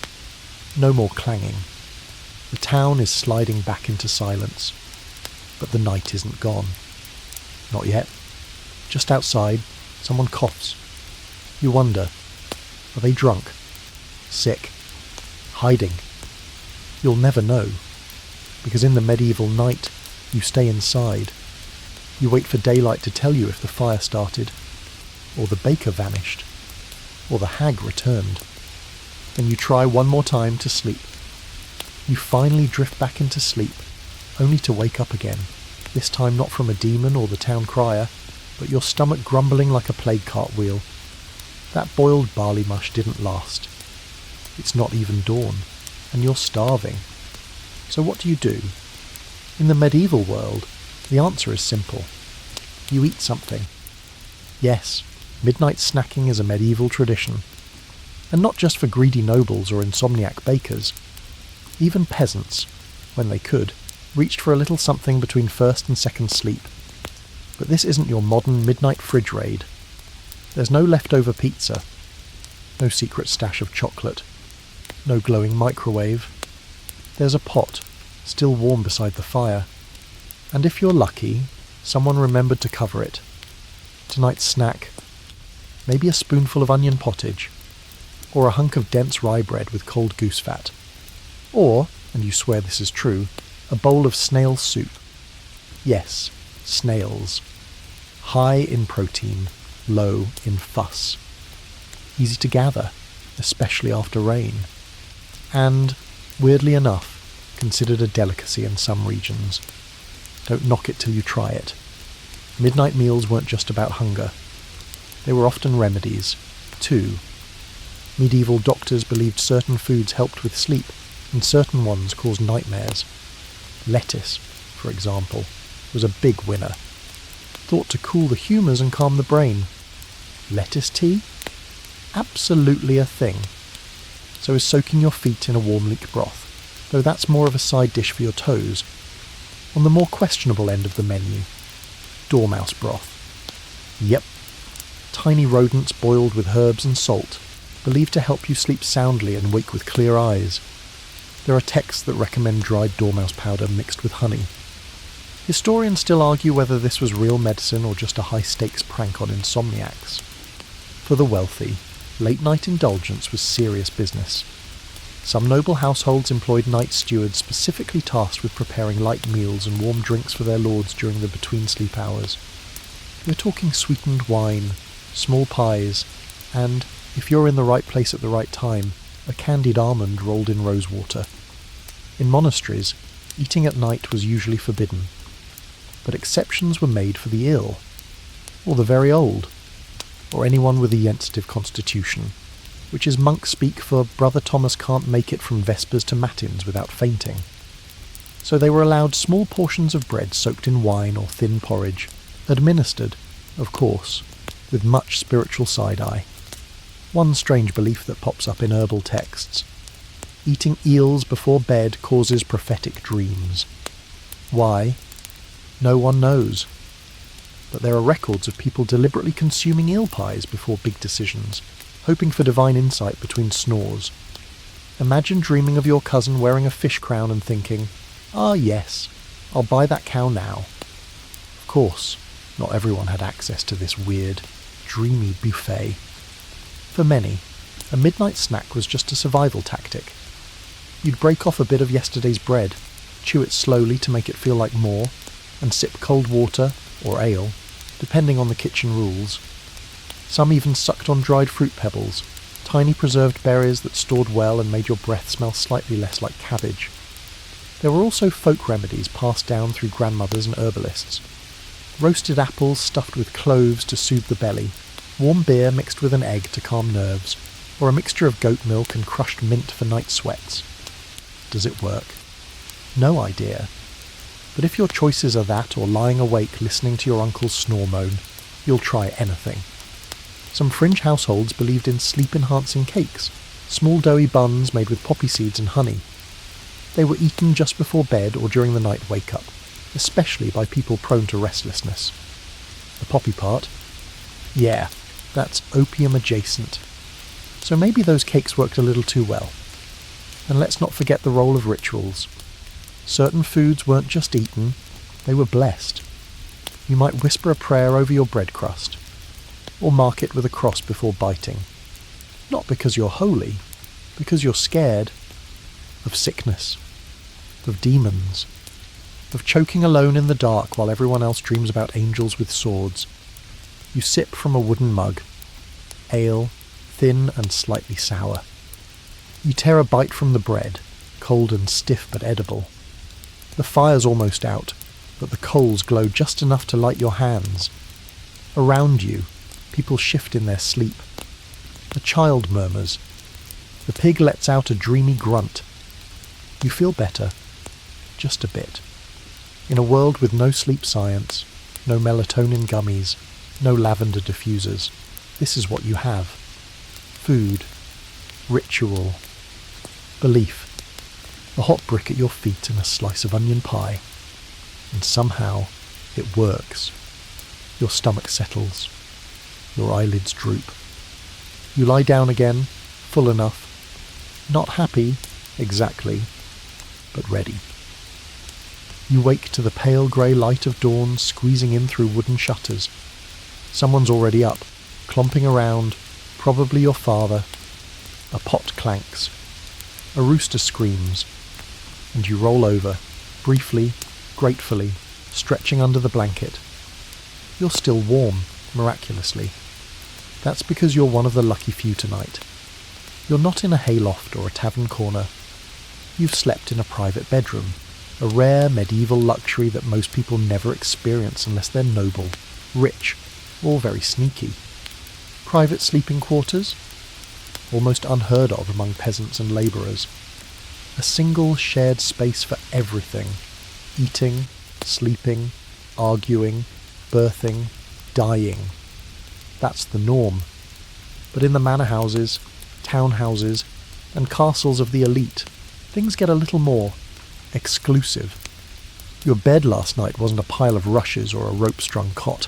No more clanging. The town is sliding back into silence. But the night isn't gone. Not yet. Just outside, someone coughs. You wonder, are they drunk? Sick? Hiding? You'll never know. Because in the medieval night, you stay inside. You wait for daylight to tell you if the fire started, or the baker vanished, or the hag returned. Then you try one more time to sleep. You finally drift back into sleep, only to wake up again, this time not from a demon or the town crier, but your stomach grumbling like a plague cartwheel. That boiled barley mush didn't last. It's not even dawn, and you're starving. So what do you do? In the medieval world, the answer is simple. You eat something. Yes, midnight snacking is a medieval tradition. And not just for greedy nobles or insomniac bakers. Even peasants, when they could, reached for a little something between first and second sleep. But this isn't your modern midnight fridge raid. There's no leftover pizza. No secret stash of chocolate. No glowing microwave. There's a pot, still warm beside the fire. And if you're lucky, someone remembered to cover it. Tonight's snack. Maybe a spoonful of onion pottage. Or a hunk of dense rye bread with cold goose fat. Or, and you swear this is true, a bowl of snail soup. Yes, snails. High in protein, low in fuss. Easy to gather, especially after rain. And, weirdly enough, considered a delicacy in some regions. Don't knock it till you try it. Midnight meals weren't just about hunger. They were often remedies, too. Medieval doctors believed certain foods helped with sleep, and certain ones caused nightmares. Lettuce, for example, was a big winner. Thought to cool the humours and calm the brain. Lettuce tea? Absolutely a thing. So is soaking your feet in a warm leek broth, though that's more of a side dish for your toes. On the more questionable end of the menu, dormouse broth. Yep, tiny rodents boiled with herbs and salt, believed to help you sleep soundly and wake with clear eyes. There are texts that recommend dried dormouse powder mixed with honey. Historians still argue whether this was real medicine or just a high-stakes prank on insomniacs. For the wealthy, late-night indulgence was serious business. Some noble households employed night stewards specifically tasked with preparing light meals and warm drinks for their lords during the between-sleep hours. We're talking sweetened wine, small pies, and, if you're in the right place at the right time, a candied almond rolled in rosewater. In monasteries, eating at night was usually forbidden, but exceptions were made for the ill, or the very old, or anyone with a sensitive constitution, which is monk speak for Brother Thomas can't make it from Vespers to Matins without fainting. So they were allowed small portions of bread soaked in wine or thin porridge, administered, of course, with much spiritual side-eye. One strange belief that pops up in herbal texts. Eating eels before bed causes prophetic dreams. Why? No one knows. But there are records of people deliberately consuming eel pies before big decisions, hoping for divine insight between snores. Imagine dreaming of your cousin wearing a fish crown and thinking, "Ah yes, I'll buy that cow now." Of course, not everyone had access to this weird, dreamy buffet. For many, a midnight snack was just a survival tactic. You'd break off a bit of yesterday's bread, chew it slowly to make it feel like more, and sip cold water, or ale, depending on the kitchen rules. Some even sucked on dried fruit pebbles, tiny preserved berries that stored well and made your breath smell slightly less like cabbage. There were also folk remedies passed down through grandmothers and herbalists. Roasted apples stuffed with cloves to soothe the belly, warm beer mixed with an egg to calm nerves, or a mixture of goat milk and crushed mint for night sweats. Does it work? No idea. But if your choices are that or lying awake listening to your uncle's snore moan, you'll try anything. Some fringe households believed in sleep-enhancing cakes, small doughy buns made with poppy seeds and honey. They were eaten just before bed or during the night wake-up, especially by people prone to restlessness. The poppy part? Yeah, that's opium adjacent. So maybe those cakes worked a little too well. And let's not forget the role of rituals. Certain foods weren't just eaten, they were blessed. You might whisper a prayer over your bread crust, or mark it with a cross before biting. Not because you're holy, because you're scared of sickness, of demons, of choking alone in the dark while everyone else dreams about angels with swords. You sip from a wooden mug, ale, thin and slightly sour. You tear a bite from the bread, cold and stiff but edible. The fire's almost out, but the coals glow just enough to light your hands. Around you, people shift in their sleep. A child murmurs. The pig lets out a dreamy grunt. You feel better. Just a bit. In a world with no sleep science, no melatonin gummies, no lavender diffusers, this is what you have. Food. Ritual. Belief. A hot brick at your feet and a slice of onion pie. And somehow, it works. Your stomach settles. Your eyelids droop. You lie down again, full enough. Not happy, exactly, but ready. You wake to the pale grey light of dawn squeezing in through wooden shutters. Someone's already up, clomping around, probably your father. A pot clanks. A rooster screams. And you roll over, briefly, gratefully, stretching under the blanket. You're still warm, miraculously. That's because you're one of the lucky few tonight. You're not in a hayloft or a tavern corner. You've slept in a private bedroom, a rare medieval luxury that most people never experience unless they're noble, rich, or very sneaky. Private sleeping quarters? Almost unheard of among peasants and labourers. A single shared space for everything. Eating, sleeping, arguing, birthing, dying. That's the norm. But in the manor houses, townhouses, and castles of the elite, things get a little more exclusive. Your bed last night wasn't a pile of rushes or a rope-strung cot.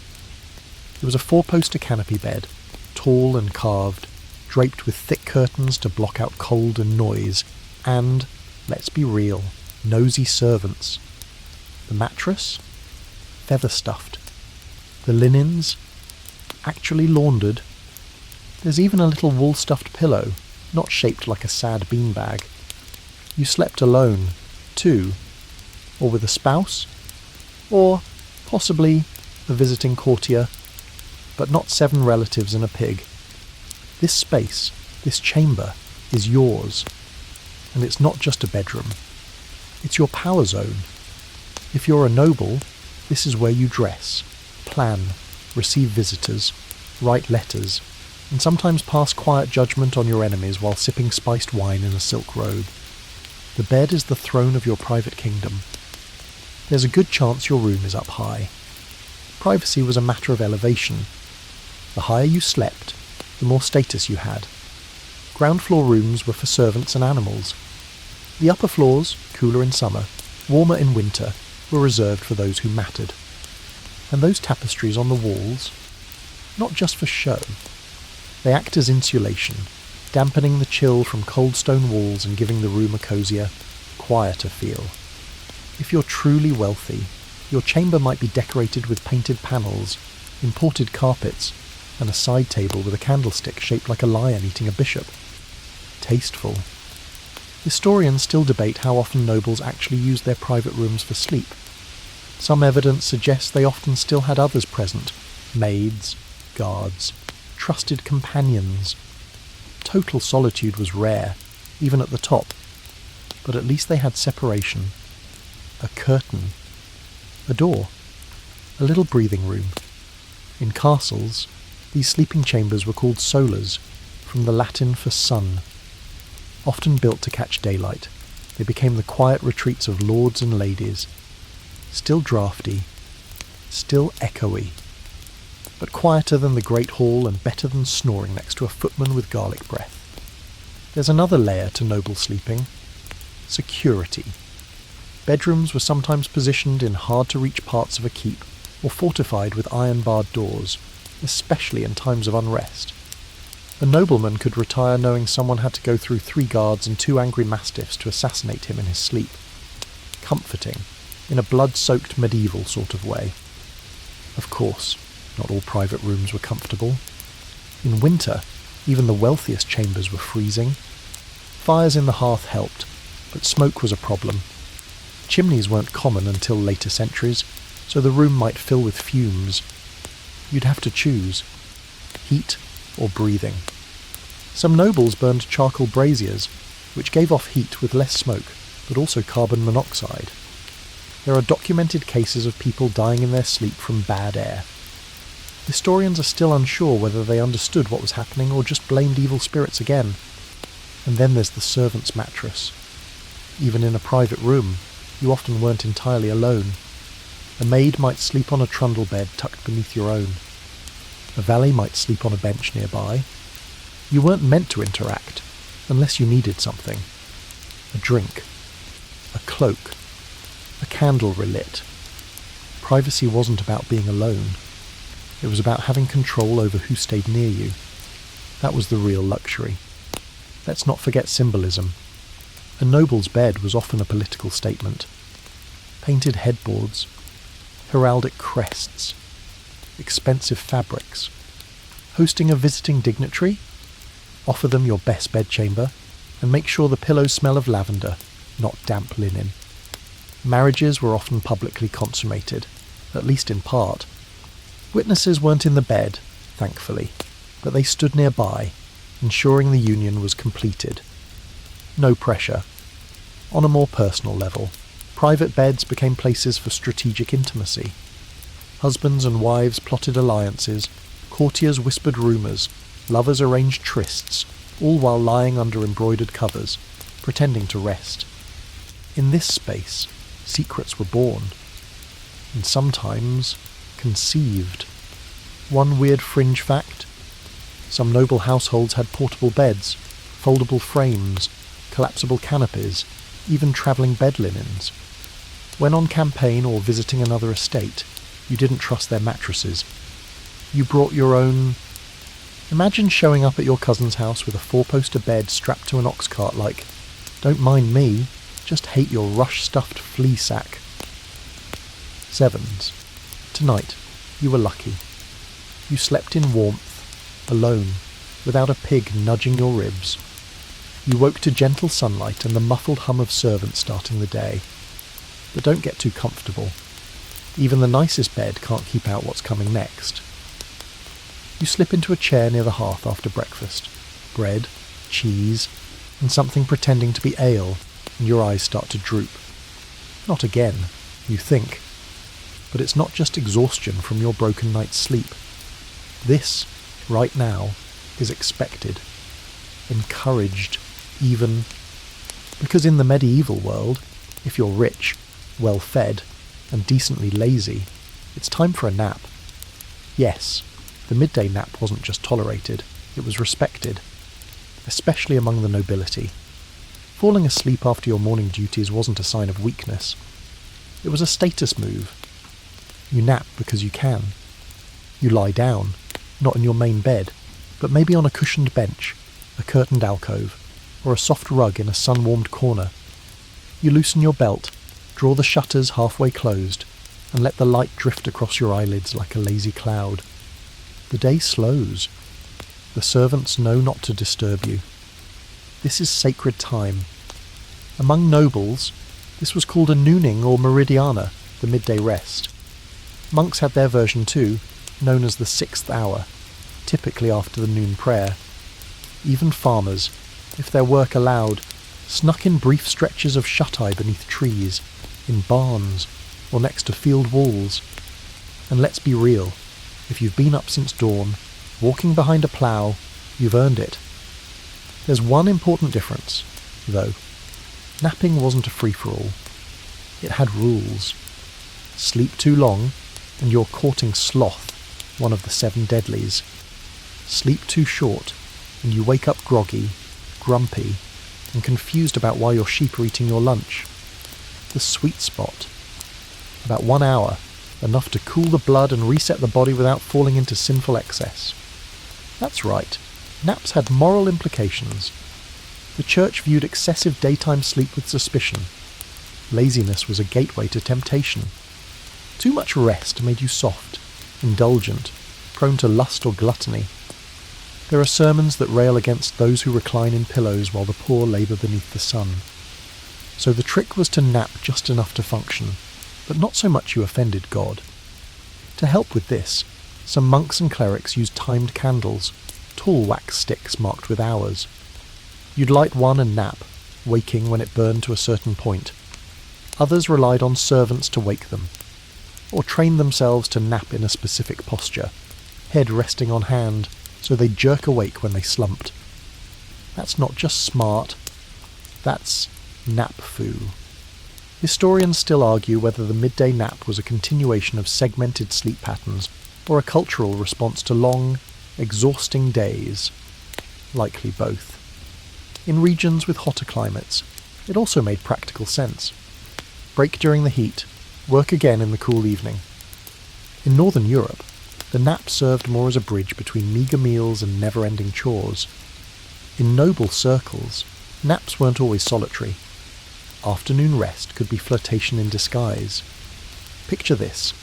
It was a four-poster canopy bed, tall and carved, draped with thick curtains to block out cold and noise, and, let's be real, nosy servants. The mattress? Feather-stuffed. The linens? Actually laundered. There's even a little wool-stuffed pillow, not shaped like a sad beanbag. You slept alone, too, or with a spouse, or possibly a visiting courtier, but not 7 relatives and a pig. This space, this chamber, is yours, and it's not just a bedroom. It's your power zone. If you're a noble, this is where you dress, plan, receive visitors, write letters, and sometimes pass quiet judgment on your enemies while sipping spiced wine in a silk robe. The bed is the throne of your private kingdom. There's a good chance your room is up high. Privacy was a matter of elevation. The higher you slept, the more status you had. Ground floor rooms were for servants and animals. The upper floors, cooler in summer, warmer in winter, were reserved for those who mattered. And those tapestries on the walls, not just for show. They act as insulation, dampening the chill from cold stone walls and giving the room a cosier, quieter feel. If you're truly wealthy, your chamber might be decorated with painted panels, imported carpets, and a side table with a candlestick shaped like a lion eating a bishop. Tasteful. Historians still debate how often nobles actually used their private rooms for sleep. Some evidence suggests they often still had others present, Maids, guards, trusted companions. Total solitude was rare, even at the top, but at least they had separation. A curtain. A door. A little breathing room. In castles, these sleeping chambers were called solas, from the Latin for sun. Often built to catch daylight, they became the quiet retreats of lords and ladies. Still draughty, still echoey, but quieter than the great hall and better than snoring next to a footman with garlic breath. There's another layer to noble sleeping. Security. Bedrooms were sometimes positioned in hard-to-reach parts of a keep, or fortified with iron-barred doors, especially in times of unrest. A nobleman could retire knowing someone had to go through 3 guards and 2 angry mastiffs to assassinate him in his sleep. Comforting, in a blood-soaked medieval sort of way. Of course, not all private rooms were comfortable. In winter, even the wealthiest chambers were freezing. Fires in the hearth helped, but smoke was a problem. Chimneys weren't common until later centuries, so the room might fill with fumes. You'd have to choose. Heat or breathing. Some nobles burned charcoal braziers, which gave off heat with less smoke, but also carbon monoxide. There are documented cases of people dying in their sleep from bad air. Historians are still unsure whether they understood what was happening or just blamed evil spirits again. And then there's the servant's mattress. Even in a private room, you often weren't entirely alone. A maid might sleep on a trundle bed tucked beneath your own. A valet might sleep on a bench nearby. You weren't meant to interact, unless you needed something. A drink. A cloak. A candle relit. Privacy wasn't about being alone. It was about having control over who stayed near you. That was the real luxury. Let's not forget symbolism. A noble's bed was often a political statement. Painted headboards, heraldic crests, expensive fabrics. Hosting a visiting dignitary? Offer them your best bedchamber, and make sure the pillows smell of lavender, not damp linen. Marriages were often publicly consummated, at least in part. Witnesses weren't in the bed, thankfully, but they stood nearby, ensuring the union was completed. No pressure. On a more personal level, private beds became places for strategic intimacy. Husbands and wives plotted alliances, courtiers whispered rumours, lovers arranged trysts, all while lying under embroidered covers, pretending to rest. In this space, secrets were born, and sometimes conceived. One weird fringe fact: some noble households had portable beds, foldable frames, collapsible canopies, even travelling bed linens. When on campaign or visiting another estate, you didn't trust their mattresses. You brought your own. Imagine showing up at your cousin's house with a 4-poster bed strapped to an ox cart like, "Don't mind me, just hate your rush-stuffed flea sack." 7s. Tonight, you were lucky. You slept in warmth, alone, without a pig nudging your ribs. You woke to gentle sunlight and the muffled hum of servants starting the day. But don't get too comfortable. Even the nicest bed can't keep out what's coming next. You slip into a chair near the hearth after breakfast. Bread, cheese, and something pretending to be ale, and your eyes start to droop. Not again, you think. But it's not just exhaustion from your broken night's sleep. This, right now, is expected, encouraged, even. Because in the medieval world, if you're rich, well-fed, and decently lazy, it's time for a nap. Yes, the midday nap wasn't just tolerated, it was respected, especially among the nobility. Falling asleep after your morning duties wasn't a sign of weakness. It was a status move. You nap because you can. You lie down, not in your main bed, but maybe on a cushioned bench, a curtained alcove, or a soft rug in a sun-warmed corner. You loosen your belt, draw the shutters halfway closed, and let the light drift across your eyelids like a lazy cloud. The day slows. The servants know not to disturb you. This is sacred time. Among nobles, this was called a nooning or meridiana, the midday rest. Monks had their version too, known as the 6th hour, typically after the noon prayer. Even farmers, if their work allowed, snuck in brief stretches of shut-eye beneath trees, in barns, or next to field walls. And let's be real, if you've been up since dawn, walking behind a plough, you've earned it. There's one important difference, though. Napping wasn't a free-for-all. It had rules. Sleep too long, and you're courting sloth, one of the 7 deadlies. Sleep too short, and you wake up groggy, grumpy, and confused about why your sheep are eating your lunch. The sweet spot. About 1 hour, enough to cool the blood and reset the body without falling into sinful excess. That's right, naps had moral implications. The church viewed excessive daytime sleep with suspicion. Laziness was a gateway to temptation. Too much rest made you soft, indulgent, prone to lust or gluttony. There are sermons that rail against those who recline in pillows while the poor labour beneath the sun. So the trick was to nap just enough to function, but not so much you offended God. To help with this, some monks and clerics used timed candles, tall wax sticks marked with hours. You'd light one and nap, waking when it burned to a certain point. Others relied on servants to wake them, or trained themselves to nap in a specific posture, head resting on hand, so they'd jerk awake when they slumped. That's not just smart, that's nap-foo. Historians still argue whether the midday nap was a continuation of segmented sleep patterns or a cultural response to long, exhausting days. Likely both. In regions with hotter climates, it also made practical sense. Break during the heat, work again in the cool evening. In Northern Europe, the nap served more as a bridge between meagre meals and never-ending chores. In noble circles, naps weren't always solitary. Afternoon rest could be flirtation in disguise. Picture this.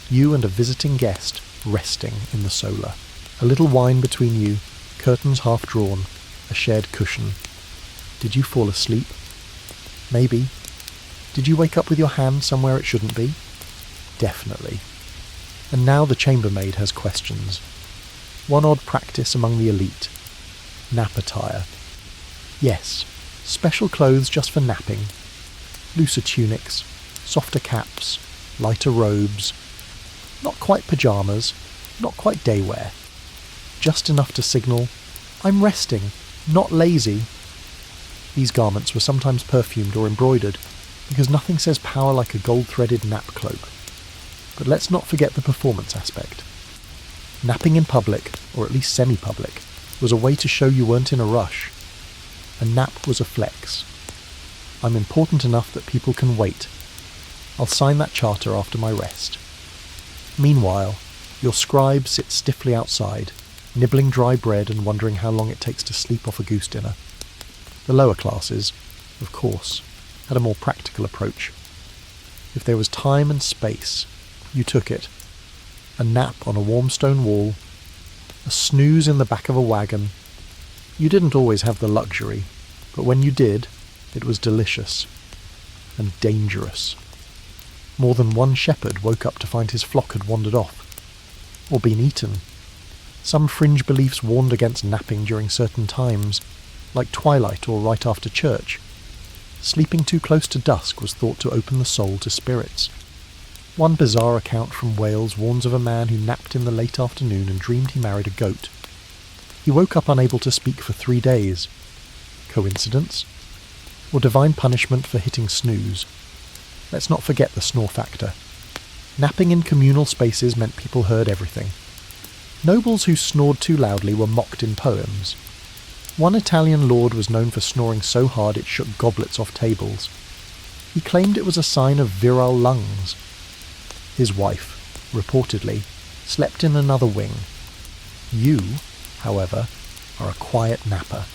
You and a visiting guest resting in the solar. A little wine between you, curtains half drawn, a shared cushion. Did you fall asleep? Maybe. Did you wake up with your hand somewhere it shouldn't be? Definitely. And now the chambermaid has questions. One odd practice among the elite. Nap attire. Yes, special clothes just for napping. Looser tunics, softer caps, lighter robes. Not quite pyjamas, not quite day wear. Just enough to signal, I'm resting, not lazy. These garments were sometimes perfumed or embroidered, because nothing says power like a gold-threaded nap cloak. But let's not forget the performance aspect. Napping in public, or at least semi-public, was a way to show you weren't in a rush. A nap was a flex. I'm important enough that people can wait. I'll sign that charter after my rest. Meanwhile, your scribe sits stiffly outside, nibbling dry bread and wondering how long it takes to sleep off a goose dinner. The lower classes, of course, had a more practical approach. If there was time and space, you took it. A nap on a warm stone wall, a snooze in the back of a wagon. You didn't always have the luxury, but when you did, it was delicious and dangerous. More than one shepherd woke up to find his flock had wandered off, or been eaten. Some fringe beliefs warned against napping during certain times, like twilight or right after church. Sleeping too close to dusk was thought to open the soul to spirits. One bizarre account from Wales warns of a man who napped in the late afternoon and dreamed he married a goat. He woke up unable to speak for 3 days. Coincidence? Or divine punishment for hitting snooze? Let's not forget the snore factor. Napping in communal spaces meant people heard everything. Nobles who snored too loudly were mocked in poems. One Italian lord was known for snoring so hard it shook goblets off tables. He claimed it was a sign of virile lungs. His wife, reportedly, slept in another wing. You, however, are a quiet napper.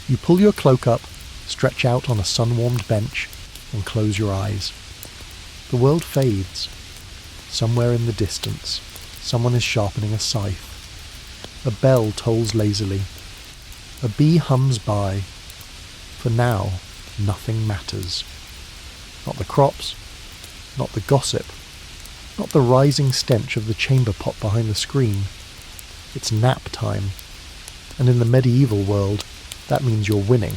You pull your cloak up, stretch out on a sun-warmed bench, and close your eyes. The world fades. Somewhere in the distance, someone is sharpening a scythe. A bell tolls lazily. A bee hums by. For now, nothing matters. Not the crops, not the gossip, not the rising stench of the chamber pot behind the screen. It's nap time, and in the medieval world, that means you're winning.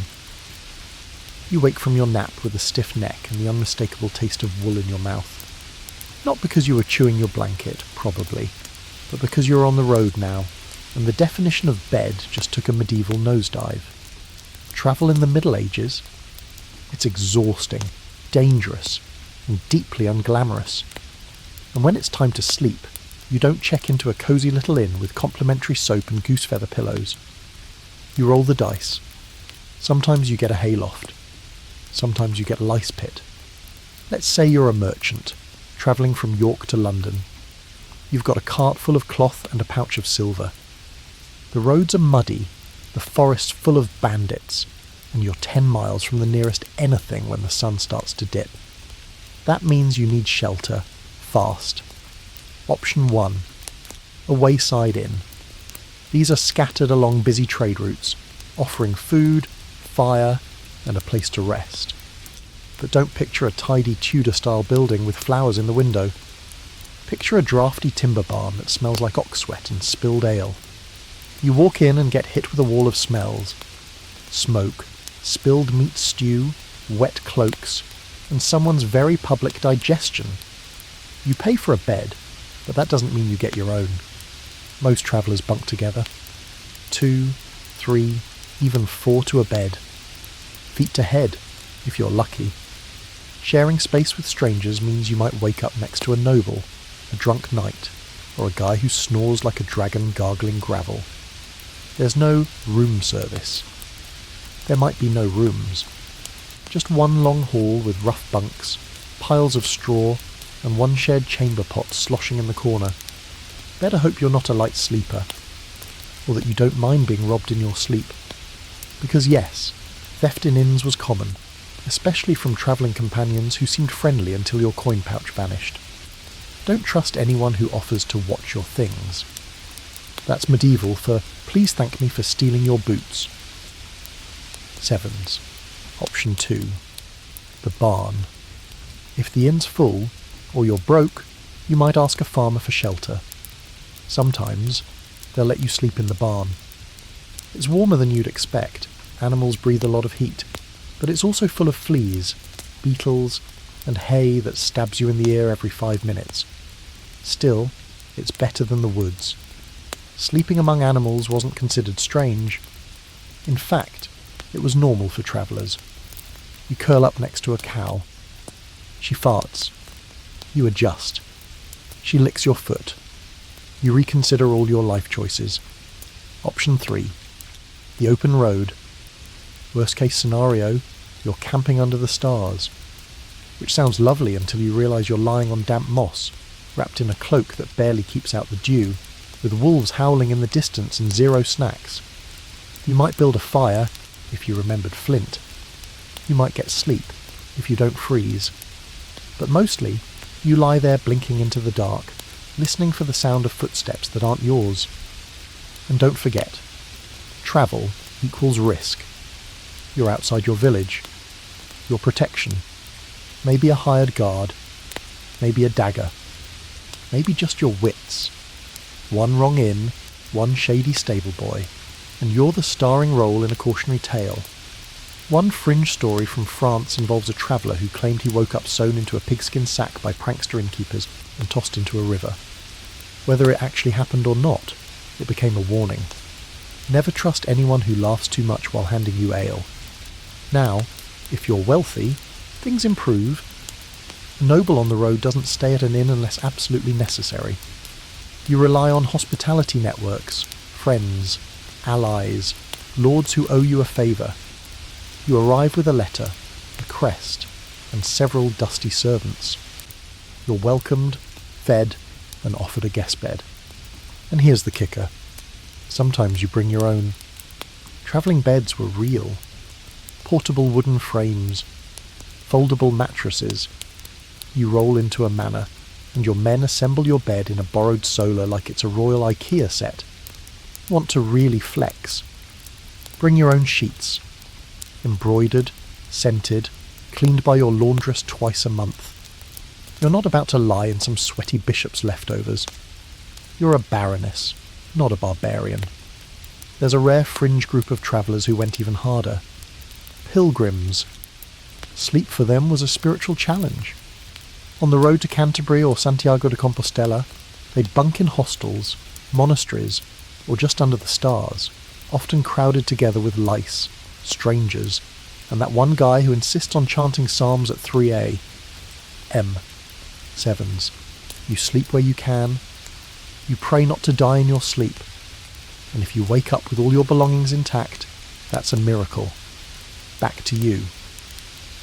You wake from your nap with a stiff neck and the unmistakable taste of wool in your mouth. Not because you were chewing your blanket, probably, but because you're on the road now, and the definition of bed just took a medieval nosedive. Travel in the Middle Ages? It's exhausting, dangerous, and deeply unglamorous. And when it's time to sleep, you don't check into a cosy little inn with complimentary soap and goosefeather pillows. You roll the dice. Sometimes you get a hayloft. Sometimes you get a lice pit. Let's say you're a merchant, travelling from York to London. You've got a cart full of cloth and a pouch of silver. The roads are muddy, the forest full of bandits, and you're 10 miles from the nearest anything when the sun starts to dip. That means you need shelter, fast. Option 1. A wayside inn. These are scattered along busy trade routes, offering food, fire, and a place to rest. But don't picture a tidy Tudor-style building with flowers in the window. Picture a drafty timber barn that smells like ox sweat and spilled ale. You walk in and get hit with a wall of smells. Smoke, spilled meat stew, wet cloaks, and someone's very public digestion. You pay for a bed, but that doesn't mean you get your own. Most travellers bunk together. 2, 3, even 4 to a bed. Feet to head, if you're lucky. Sharing space with strangers means you might wake up next to a noble, a drunk knight, or a guy who snores like a dragon gargling gravel. There's no room service. There might be no rooms. Just one long hall with rough bunks, piles of straw, and one shared chamber pot sloshing in the corner. Better hope you're not a light sleeper, or that you don't mind being robbed in your sleep. Because yes, theft in inns was common, especially from travelling companions who seemed friendly until your coin pouch vanished. Don't trust anyone who offers to watch your things. That's medieval for, please thank me for stealing your boots. 7s. Option 2. The barn. If the inn's full, or you're broke, you might ask a farmer for shelter. Sometimes, they'll let you sleep in the barn. It's warmer than you'd expect. Animals breathe a lot of heat, but it's also full of fleas, beetles, and hay that stabs you in the ear every 5 minutes. Still, it's better than the woods. Sleeping among animals wasn't considered strange. In fact, it was normal for travellers. You curl up next to a cow. She farts. You adjust. She licks your foot. You reconsider all your life choices. Option 3. The open road. Worst case scenario, you're camping under the stars. Which sounds lovely until you realise you're lying on damp moss, wrapped in a cloak that barely keeps out the dew, with wolves howling in the distance and 0 snacks. You might build a fire, if you remembered flint. You might get sleep, if you don't freeze. But mostly, you lie there blinking into the dark, listening for the sound of footsteps that aren't yours. And don't forget, travel equals risk. You're outside your village. Your protection. Maybe a hired guard. Maybe a dagger. Maybe just your wits. One wrong inn, one shady stable boy, and you're the starring role in a cautionary tale. One fringe story from France involves a traveller who claimed he woke up sewn into a pigskin sack by prankster innkeepers and tossed into a river. Whether it actually happened or not, it became a warning. Never trust anyone who laughs too much while handing you ale. Now, if you're wealthy, things improve. A noble on the road doesn't stay at an inn unless absolutely necessary. You rely on hospitality networks, friends, allies, lords who owe you a favour. You arrive with a letter, a crest, and several dusty servants. You're welcomed, fed, and offered a guest bed. And here's the kicker. Sometimes you bring your own. Travelling beds were real. Portable wooden frames, foldable mattresses. You roll into a manor, and your men assemble your bed in a borrowed solar like it's a royal IKEA set. Want to really flex? Bring your own sheets. Embroidered, scented, cleaned by your laundress twice a month. You're not about to lie in some sweaty bishop's leftovers. You're a baroness, not a barbarian. There's a rare fringe group of travellers who went even harder. Pilgrims. Sleep for them was a spiritual challenge. On the road to Canterbury or Santiago de Compostela, they'd bunk in hostels, monasteries, or just under the stars, often crowded together with lice, strangers, and that one guy who insists on chanting psalms at 3 a.m. Sevens. You sleep where you can. You pray not to die in your sleep. And if you wake up with all your belongings intact, that's a miracle. Back to you.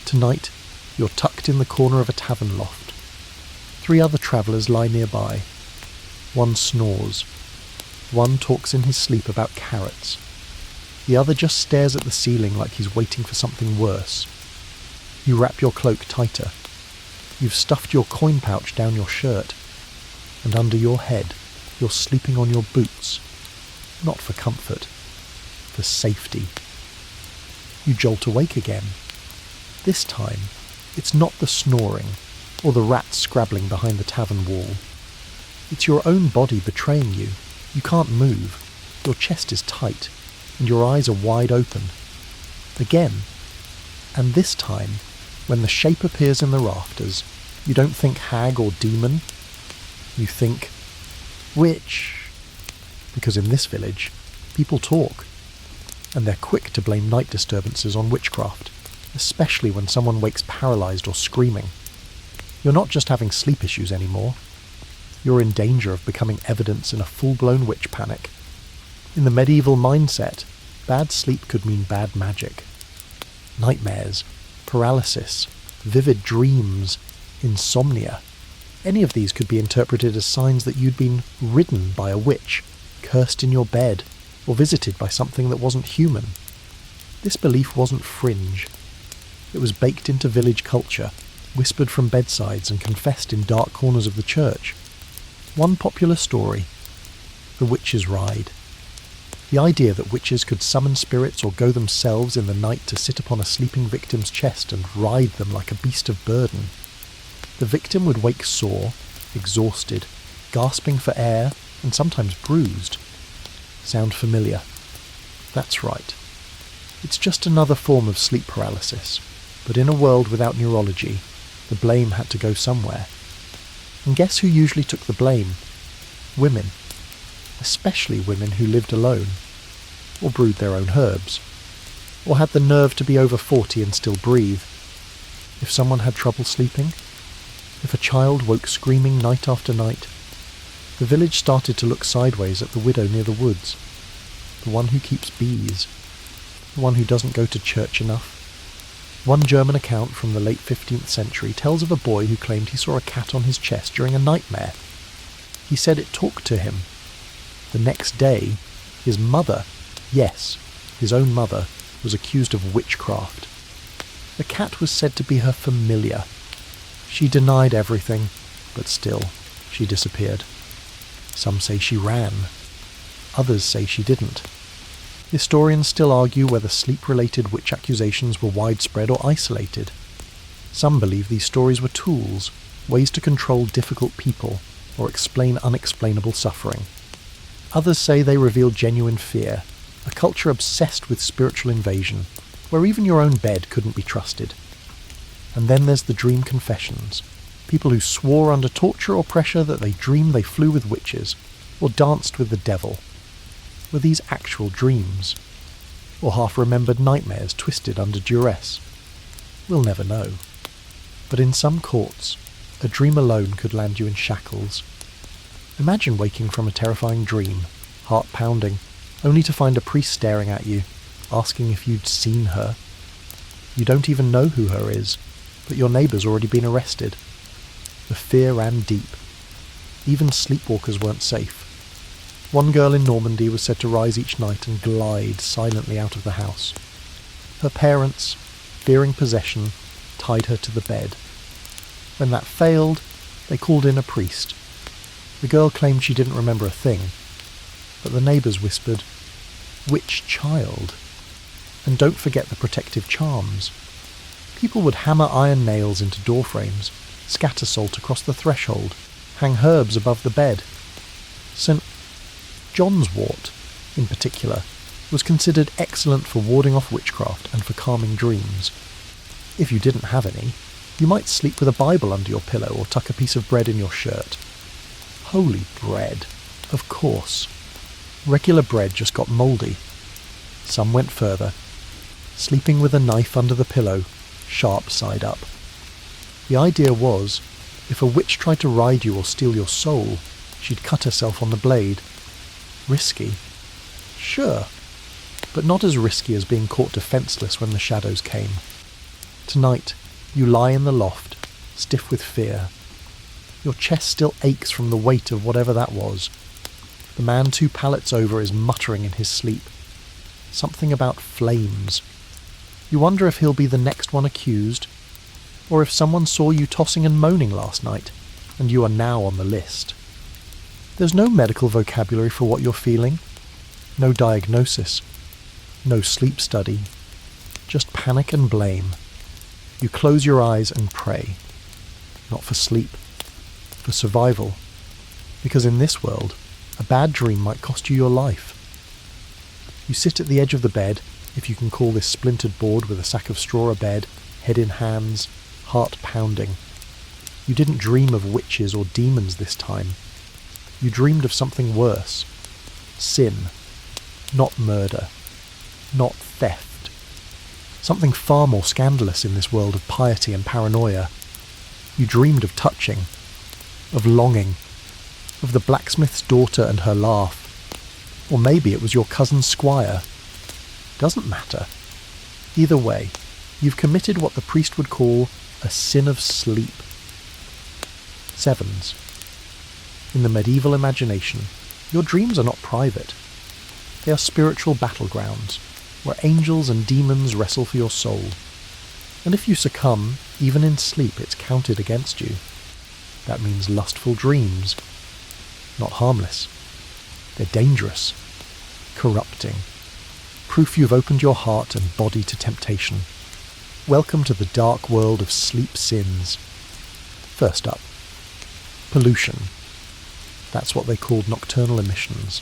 Tonight, you're tucked in the corner of a tavern loft. 3 other travellers lie nearby. One snores. One talks in his sleep about carrots. The other just stares at the ceiling like he's waiting for something worse. You wrap your cloak tighter. You've stuffed your coin pouch down your shirt. And under your head, you're sleeping on your boots. Not for comfort, for safety. You jolt awake again. This time, it's not the snoring, or the rats scrabbling behind the tavern wall. It's your own body betraying you. You can't move. Your chest is tight, and your eyes are wide open. Again. And this time, when the shape appears in the rafters, you don't think hag or demon. You think, witch. Because in this village, people talk. And they're quick to blame night disturbances on witchcraft, especially when someone wakes paralysed or screaming. You're not just having sleep issues anymore. You're in danger of becoming evidence in a full-blown witch panic. In the medieval mindset, bad sleep could mean bad magic. Nightmares, paralysis, vivid dreams, insomnia. Any of these could be interpreted as signs that you'd been ridden by a witch, cursed in your bed, or visited by something that wasn't human. This belief wasn't fringe. It was baked into village culture, whispered from bedsides and confessed in dark corners of the church. One popular story, the witch's ride. The idea that witches could summon spirits or go themselves in the night to sit upon a sleeping victim's chest and ride them like a beast of burden. The victim would wake sore, exhausted, gasping for air, and sometimes bruised. Sound familiar? That's right. It's just another form of sleep paralysis, but in a world without neurology, the blame had to go somewhere. And guess who usually took the blame? Women. Especially women who lived alone, or brewed their own herbs, or had the nerve to be over 40 and still breathe. If someone had trouble sleeping, if a child woke screaming night after night, the village started to look sideways at the widow near the woods, the one who keeps bees, the one who doesn't go to church enough. One German account from the late 15th century tells of a boy who claimed he saw a cat on his chest during a nightmare. He said it talked to him. The next day, his mother, yes, his own mother, was accused of witchcraft. The cat was said to be her familiar. She denied everything, but still, she disappeared. Some say she ran. Others say she didn't. Historians still argue whether sleep-related witch accusations were widespread or isolated. Some believe these stories were tools, ways to control difficult people, or explain unexplainable suffering. Others say they reveal genuine fear, a culture obsessed with spiritual invasion, where even your own bed couldn't be trusted. And then there's the dream confessions, people who swore under torture or pressure that they dreamed they flew with witches, or danced with the devil. Were these actual dreams? Or half-remembered nightmares twisted under duress? We'll never know. But in some courts, a dream alone could land you in shackles. Imagine waking from a terrifying dream, heart pounding, only to find a priest staring at you, asking if you'd seen her. You don't even know who her is, but your neighbour's already been arrested. The fear ran deep. Even sleepwalkers weren't safe. One girl in Normandy was said to rise each night and glide silently out of the house. Her parents, fearing possession, tied her to the bed. When that failed, they called in a priest. The girl claimed she didn't remember a thing, but the neighbours whispered, "Which child?" And don't forget the protective charms. People would hammer iron nails into door frames, scatter salt across the threshold, hang herbs above the bed. St. John's wort, in particular, was considered excellent for warding off witchcraft and for calming dreams. If you didn't have any, you might sleep with a Bible under your pillow or tuck a piece of bread in your shirt. Holy bread, of course. Regular bread just got mouldy. Some went further, sleeping with a knife under the pillow, sharp side up. The idea was, if a witch tried to ride you or steal your soul, she'd cut herself on the blade. Risky? Sure, but not as risky as being caught defenceless when the shadows came. Tonight, you lie in the loft, stiff with fear. Your chest still aches from the weight of whatever that was. The man 2 pallets over is muttering in his sleep. Something about flames. You wonder if he'll be the next one accused, or if someone saw you tossing and moaning last night, and you are now on the list. There's no medical vocabulary for what you're feeling, no diagnosis, no sleep study, just panic and blame. You close your eyes and pray, not for sleep, for survival, because in this world, a bad dream might cost you your life. You sit at the edge of the bed, if you can call this splintered board with a sack of straw a bed, head in hands, heart pounding. You didn't dream of witches or demons this time. You dreamed of something worse. Sin. Not murder. Not theft. Something far more scandalous in this world of piety and paranoia. You dreamed of touching. Of longing. Of the blacksmith's daughter and her laugh. Or maybe it was your cousin Squire. Doesn't matter. Either way, you've committed what the priest would call a sin of sleep. Sevens. In the medieval imagination, your dreams are not private. They are spiritual battlegrounds, where angels and demons wrestle for your soul. And if you succumb, even in sleep, it's counted against you. That means lustful dreams. Not harmless. They're dangerous. Corrupting. Proof you've opened your heart and body to temptation. Welcome to the dark world of sleep sins. First up, pollution. That's what they called nocturnal emissions.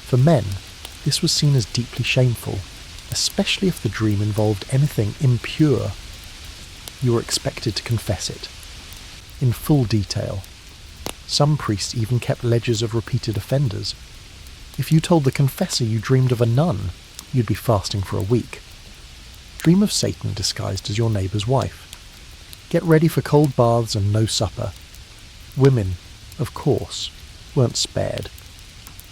For men, this was seen as deeply shameful, especially if the dream involved anything impure. You were expected to confess it, in full detail. Some priests even kept ledgers of repeated offenders. If you told the confessor you dreamed of a nun, you'd be fasting for a week. Dream of Satan disguised as your neighbour's wife. Get ready for cold baths and no supper. Women, of course, weren't spared.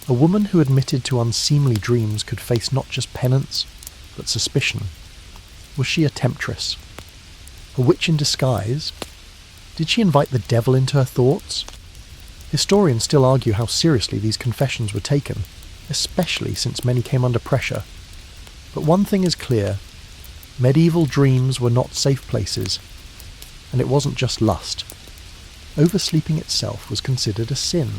A woman who admitted to unseemly dreams could face not just penance, but suspicion. Was she a temptress? A witch in disguise? Did she invite the devil into her thoughts? Historians still argue how seriously these confessions were taken, especially since many came under pressure. But one thing is clear. Medieval dreams were not safe places, and it wasn't just lust. Oversleeping itself was considered a sin.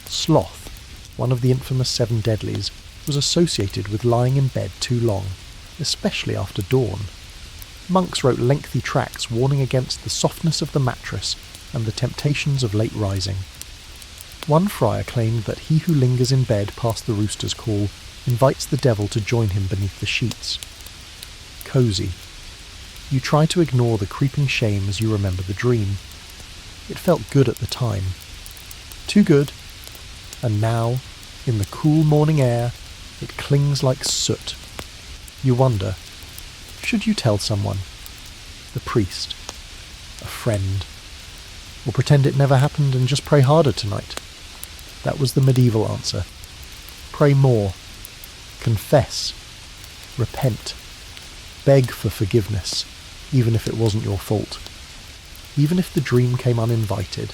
Sloth, one of the infamous 7 deadlies, was associated with lying in bed too long, especially after dawn. Monks wrote lengthy tracts warning against the softness of the mattress and the temptations of late rising. One friar claimed that he who lingers in bed past the rooster's call invites the devil to join him beneath the sheets. Cosy. You try to ignore the creeping shame as you remember the dream. It felt good at the time. Too good. And now, in the cool morning air, it clings like soot. You wonder, should you tell someone? The priest? A friend? Or pretend it never happened and just pray harder tonight? That was the medieval answer. Pray more. Confess. Repent. Beg for forgiveness, even if it wasn't your fault. Even if the dream came uninvited.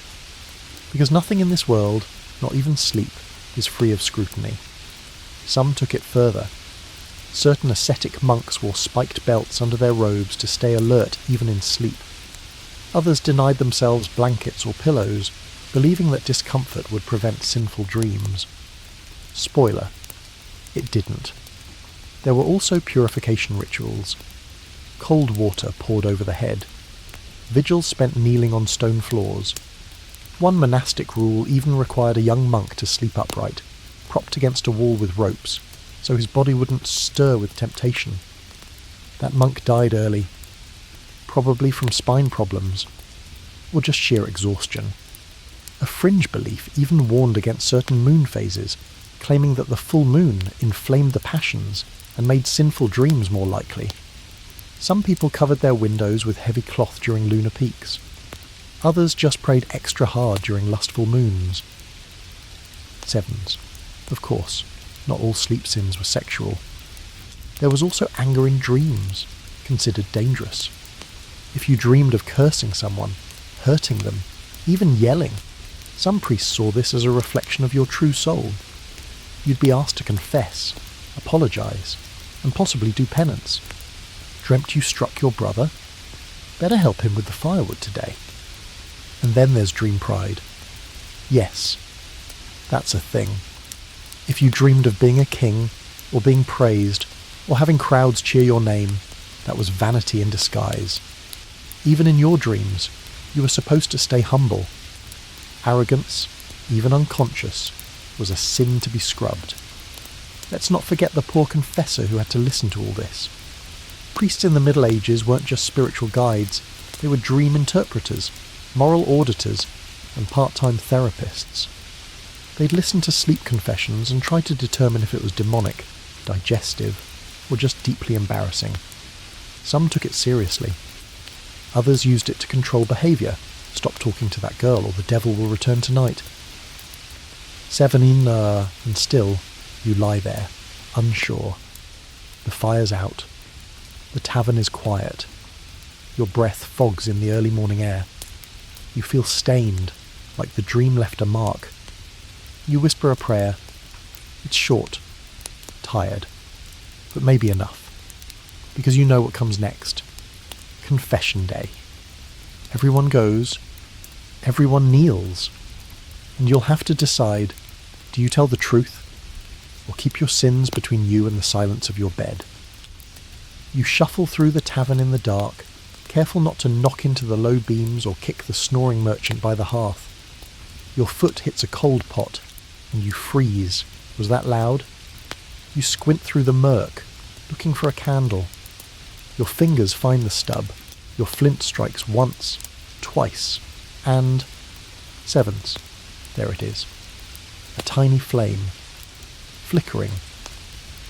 Because nothing in this world, not even sleep, is free of scrutiny. Some took it further. Certain ascetic monks wore spiked belts under their robes to stay alert even in sleep. Others denied themselves blankets or pillows, believing that discomfort would prevent sinful dreams. Spoiler, it didn't. There were also purification rituals. Cold water poured over the head. vigils spent kneeling on stone floors. One monastic rule even required a young monk to sleep upright, propped against a wall with ropes, so his body wouldn't stir with temptation. That monk died early, probably from spine problems, or just sheer exhaustion. A fringe belief even warned against certain moon phases, claiming that the full moon inflamed the passions and made sinful dreams more likely. Some people covered their windows with heavy cloth during lunar peaks. Others just prayed extra hard during lustful moons. 7s. Of course, not all sleep sins were sexual. There was also anger in dreams, considered dangerous. If you dreamed of cursing someone, hurting them, even yelling, some priests saw this as a reflection of your true soul. You'd be asked to confess, apologise, and possibly do penance. Dreamt you struck your brother? Better help him with the firewood today. And then there's dream pride. Yes, that's a thing. If you dreamed of being a king, or being praised, or having crowds cheer your name, that was vanity in disguise. Even in your dreams, you were supposed to stay humble. Arrogance, even unconscious, was a sin to be scrubbed. Let's not forget the poor confessor who had to listen to all this. Priests in the Middle Ages weren't just spiritual guides, they were dream interpreters, moral auditors, and part-time therapists. They'd listen to sleep confessions and try to determine if it was demonic, digestive, or just deeply embarrassing. Some took it seriously. Others used it to control behaviour. Stop talking to that girl or the devil will return tonight. 7 and still, you lie there, unsure. The fire's out. The tavern is quiet. Your breath fogs in the early morning air. You feel stained, like the dream left a mark. You whisper a prayer. It's short, tired, but maybe enough. Because you know what comes next. Confession day. Everyone goes. Everyone kneels. And you'll have to decide, do you tell the truth, or keep your sins between you and the silence of your bed? You shuffle through the tavern in the dark, careful not to knock into the low beams or kick the snoring merchant by the hearth. Your foot hits a cold pot, and you freeze. Was that loud? You squint through the murk, looking for a candle. Your fingers find the stub. Your flint strikes once, twice, and 7s. There it is. A tiny flame. Flickering.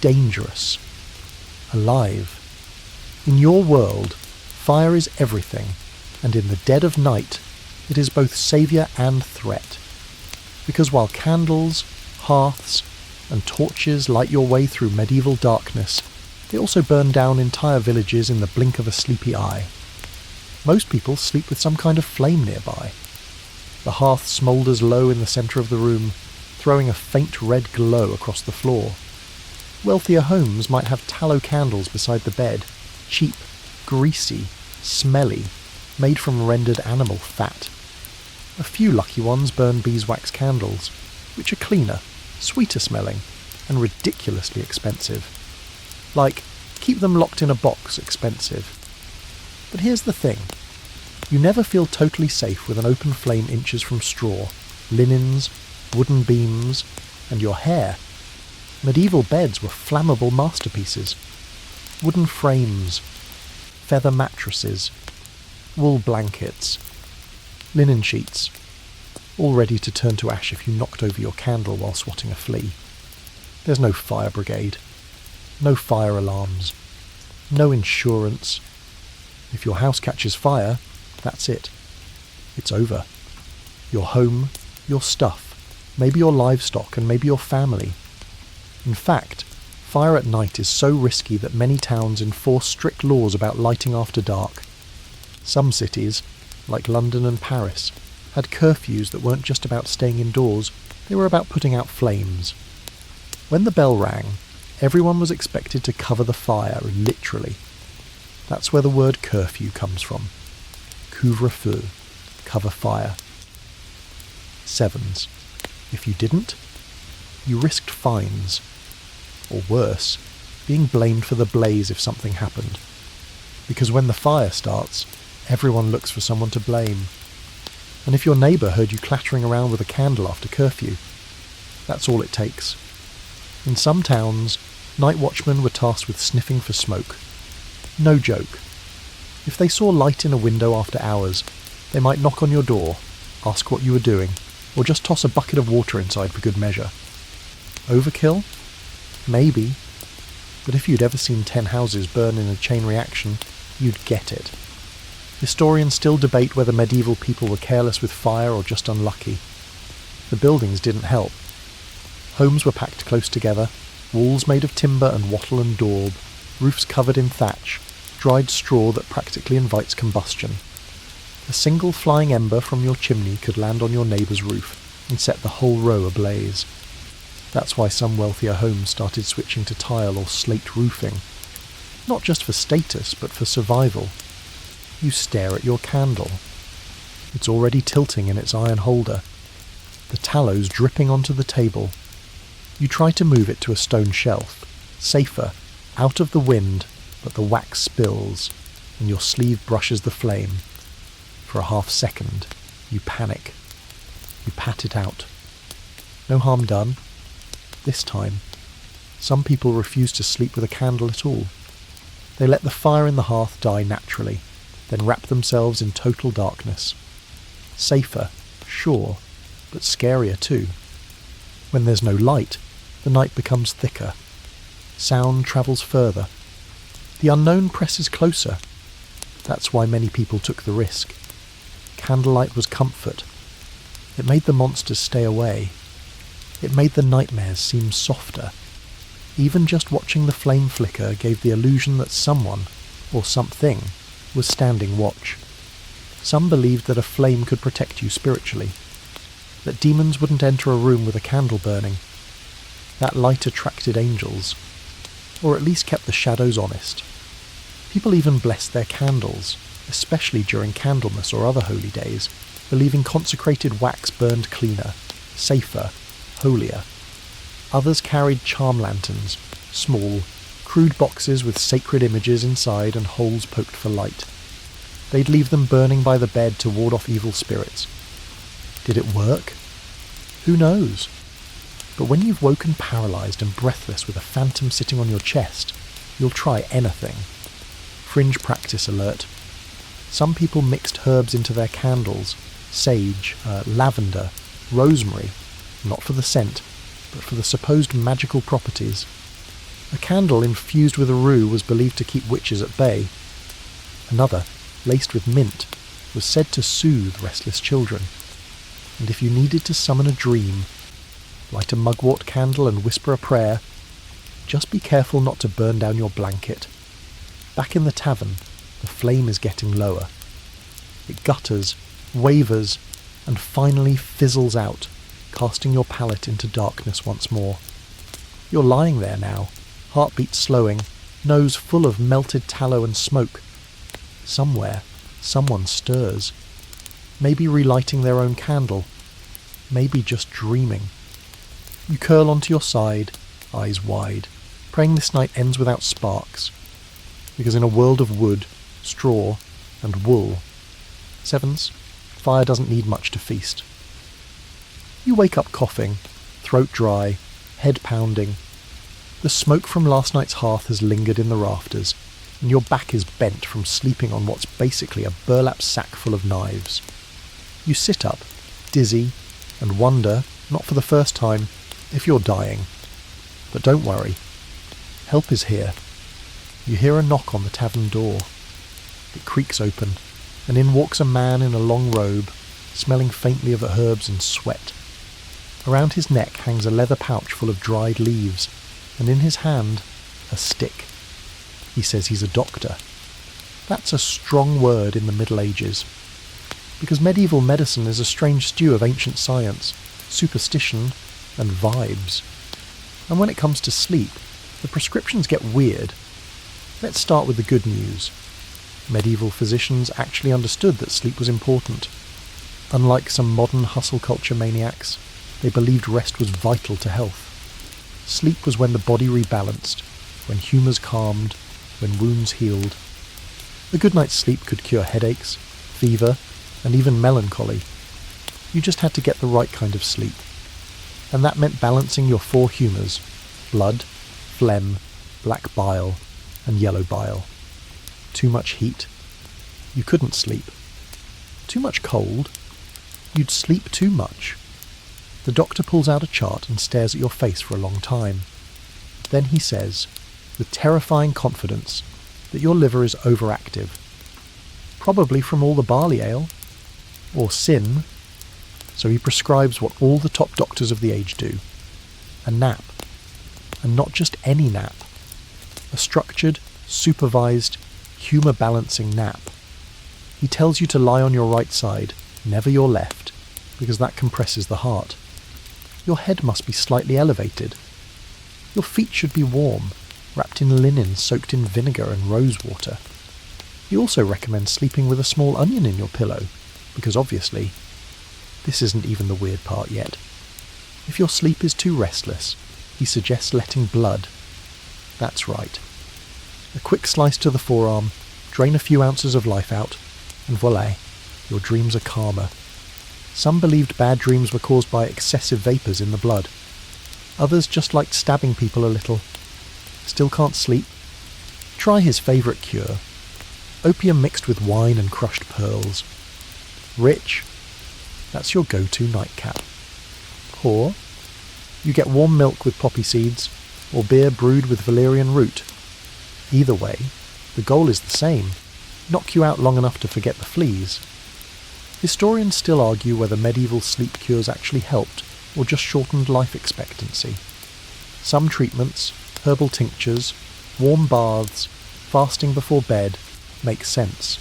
Dangerous. Alive. In your world, fire is everything, and in the dead of night, it is both saviour and threat. Because while candles, hearths, and torches light your way through medieval darkness, they also burn down entire villages in the blink of a sleepy eye. Most people sleep with some kind of flame nearby. The hearth smoulders low in the centre of the room, throwing a faint red glow across the floor. Wealthier homes might have tallow candles beside the bed, cheap, greasy, smelly, made from rendered animal fat. A few lucky ones burn beeswax candles, which are cleaner, sweeter smelling, and ridiculously expensive. Like, keep them locked in a box expensive. But here's the thing. You never feel totally safe with an open flame inches from straw, linens, wooden beams, and your hair. Medieval beds were flammable masterpieces. Wooden frames, feather mattresses, wool blankets, linen sheets, all ready to turn to ash if you knocked over your candle while swatting a flea. There's no fire brigade, no fire alarms, no insurance. If your house catches fire, that's it. It's over. Your home, your stuff, maybe your livestock and maybe your family. In fact, fire at night is so risky that many towns enforce strict laws about lighting after dark. Some cities, like London and Paris, had curfews that weren't just about staying indoors, they were about putting out flames. When the bell rang, everyone was expected to cover the fire, literally. That's where the word curfew comes from. Couvre-feu, cover fire. 7s. If you didn't, you risked fines. Or worse, being blamed for the blaze if something happened. Because when the fire starts, Everyone looks for someone to blame. And if your neighbour heard you clattering around with a candle after curfew, that's all it takes. In some towns, night watchmen were tasked with sniffing for smoke. No joke. If they saw light in a window after hours, they might knock on your door, ask what you were doing, or just toss a bucket of water inside for good measure. Overkill? Maybe. But if you'd ever seen 10 houses burn in a chain reaction, you'd get it. Historians still debate whether medieval people were careless with fire or just unlucky. The buildings didn't help. Homes were packed close together, walls made of timber and wattle and daub, roofs covered in thatch, dried straw that practically invites combustion. A single flying ember from your chimney could land on your neighbour's roof and set the whole row ablaze. That's why some wealthier homes started switching to tile or slate roofing. Not just for status, but for survival. You stare at your candle. It's already tilting in its iron holder. The tallow's dripping onto the table. You try to move it to a stone shelf, safer, out of the wind, but the wax spills, and your sleeve brushes the flame. For a half second, you panic. You pat it out. No harm done. This time, some people refuse to sleep with a candle at all. They let the fire in the hearth die naturally, then wrap themselves in total darkness. Safer, sure, but scarier too. When there's no light, the night becomes thicker. Sound travels further. The unknown presses closer. That's why many people took the risk. Candlelight was comfort. It made the monsters stay away. It made the nightmares seem softer. Even just watching the flame flicker gave the illusion that someone, or something, was standing watch. Some believed that a flame could protect you spiritually, that demons wouldn't enter a room with a candle burning. That light attracted angels, or at least kept the shadows honest. People even blessed their candles, especially during Candlemas or other holy days, believing consecrated wax burned cleaner, safer, holier. Others carried charm lanterns, small, crude boxes with sacred images inside and holes poked for light. They'd leave them burning by the bed to ward off evil spirits. Did it work? Who knows? But when you've woken paralysed and breathless with a phantom sitting on your chest, you'll try anything. Fringe practice alert. Some people mixed herbs into their candles, sage, lavender, rosemary, not for the scent, but for the supposed magical properties. A candle infused with a rue was believed to keep witches at bay. Another, laced with mint, was said to soothe restless children. And if you needed to summon a dream, light a mugwort candle and whisper a prayer, just be careful not to burn down your blanket. Back in the tavern, the flame is getting lower. It gutters, wavers, and finally fizzles out, casting your palate into darkness once more. You're lying there now, heartbeat slowing, nose full of melted tallow and smoke. Somewhere, someone stirs. Maybe relighting their own candle. Maybe just dreaming. You curl onto your side, eyes wide, praying this night ends without sparks. Because in a world of wood, straw, and wool, sevens, fire doesn't need much to feast. You wake up coughing, throat dry, head pounding. The smoke from last night's hearth has lingered in the rafters, and your back is bent from sleeping on what's basically a burlap sack full of knives. You sit up, dizzy, and wonder, not for the first time, if you're dying. But don't worry. Help is here. You hear a knock on the tavern door. It creaks open, and in walks a man in a long robe, smelling faintly of herbs and sweat. Around his neck hangs a leather pouch full of dried leaves, and in his hand, a stick. He says he's a doctor. That's a strong word in the Middle Ages, because medieval medicine is a strange stew of ancient science, superstition, and vibes. And when it comes to sleep, the prescriptions get weird. Let's start with the good news. Medieval physicians actually understood that sleep was important. Unlike some modern hustle culture maniacs, they believed rest was vital to health. Sleep was when the body rebalanced, when humours calmed, when wounds healed. A good night's sleep could cure headaches, fever, and even melancholy. You just had to get the right kind of sleep. And that meant balancing your 4 humours: blood, phlegm, black bile, and yellow bile. Too much heat? You couldn't sleep. Too much cold? You'd sleep too much. The doctor pulls out a chart and stares at your face for a long time. Then he says, with terrifying confidence, that your liver is overactive. Probably from all the barley ale. Or sin. So he prescribes what all the top doctors of the age do. A nap. And not just any nap. A structured, supervised, humour-balancing nap. He tells you to lie on your right side, never your left, because that compresses the heart. Your head must be slightly elevated. Your feet should be warm, wrapped in linen soaked in vinegar and rose water. He also recommends sleeping with a small onion in your pillow, because obviously, this isn't even the weird part yet. If your sleep is too restless, he suggests letting blood. That's right. A quick slice to the forearm, drain a few ounces of life out, and voila, your dreams are calmer. Some believed bad dreams were caused by excessive vapours in the blood. Others just liked stabbing people a little. Still can't sleep? Try his favourite cure. Opium mixed with wine and crushed pearls. Rich? That's your go-to nightcap. Poor? You get warm milk with poppy seeds, or beer brewed with valerian root. Either way, the goal is the same. Knock you out long enough to forget the fleas. Historians still argue whether medieval sleep cures actually helped, or just shortened life expectancy. Some treatments, herbal tinctures, warm baths, fasting before bed, make sense.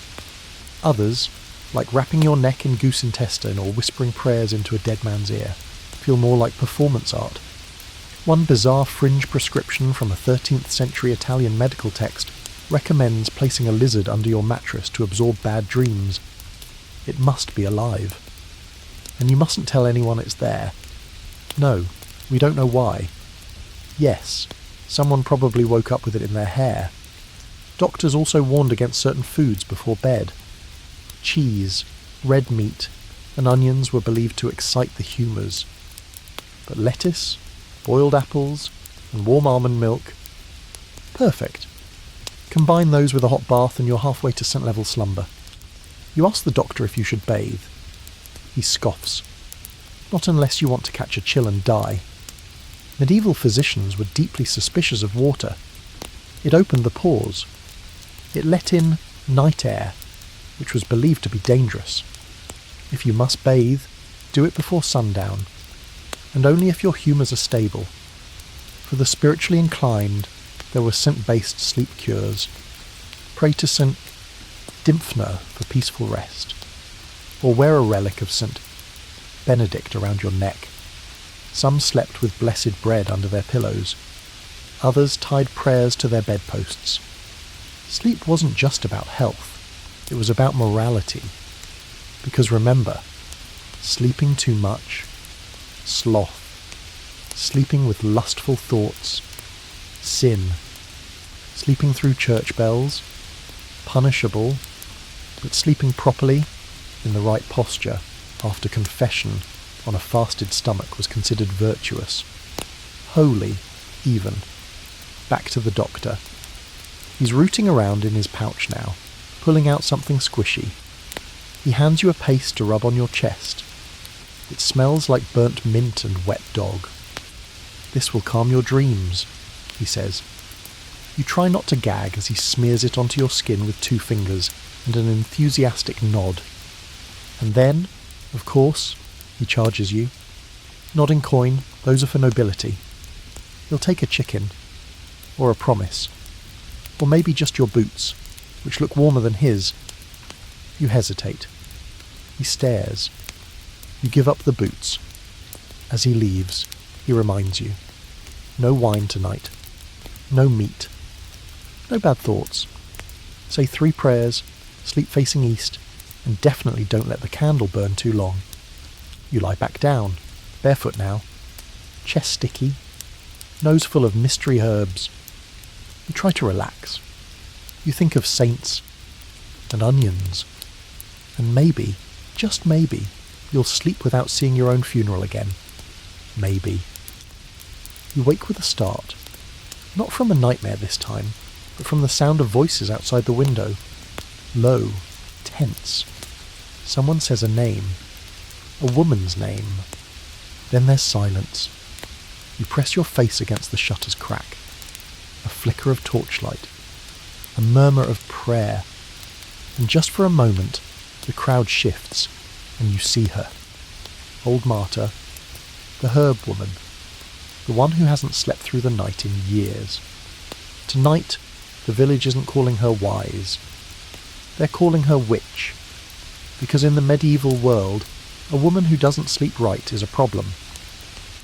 Others, like wrapping your neck in goose intestine or whispering prayers into a dead man's ear, feel more like performance art. One bizarre fringe prescription from a 13th century Italian medical text recommends placing a lizard under your mattress to absorb bad dreams. It must be alive. And you mustn't tell anyone it's there. No, we don't know why. Yes, someone probably woke up with it in their hair. Doctors also warned against certain foods before bed. Cheese, red meat, and onions were believed to excite the humours. But lettuce, boiled apples, and warm almond milk? Perfect. Combine those with a hot bath and you're halfway to scent-level slumber. You ask the doctor if you should bathe. He scoffs. Not unless you want to catch a chill and die. Medieval physicians were deeply suspicious of water. It opened the pores. It let in night air, which was believed to be dangerous. If you must bathe, do it before sundown, and only if your humours are stable. For the spiritually inclined, there were scent-based sleep cures. Pray to St. Dymphna for peaceful rest, or wear a relic of St. Benedict around your neck. Some slept with blessed bread under their pillows. Others tied prayers to their bedposts. Sleep wasn't just about health, it was about morality. Because remember, sleeping too much, sloth, sleeping with lustful thoughts, sin, sleeping through church bells, punishable, but sleeping properly, in the right posture, after confession, on a fasted stomach was considered virtuous. Holy, even. Back to the doctor. He's rooting around in his pouch now, pulling out something squishy. He hands you a paste to rub on your chest. It smells like burnt mint and wet dog. This will calm your dreams, he says. You try not to gag as he smears it onto your skin with 2 fingers and an enthusiastic nod. And then, of course, he charges you. Not in coin, those are for nobility. He'll take a chicken, or a promise, or maybe just your boots, which look warmer than his. You hesitate. He stares. You give up the boots. As he leaves, he reminds you. No wine tonight. No meat. No bad thoughts. Say 3 prayers, sleep facing east, and definitely don't let the candle burn too long. You lie back down, barefoot now, chest sticky, nose full of mystery herbs. You try to relax. You think of saints, and onions. And maybe, just maybe, you'll sleep without seeing your own funeral again. Maybe. You wake with a start. Not from a nightmare this time, but from the sound of voices outside the window. Low, tense. Someone says a name. A woman's name. Then there's silence. You press your face against the shutter's crack. A flicker of torchlight. A murmur of prayer. And just for a moment, the crowd shifts, and you see her. Old Marta, the herb woman, the one who hasn't slept through the night in years. Tonight, the village isn't calling her wise. They're calling her witch, because in the medieval world, a woman who doesn't sleep right is a problem.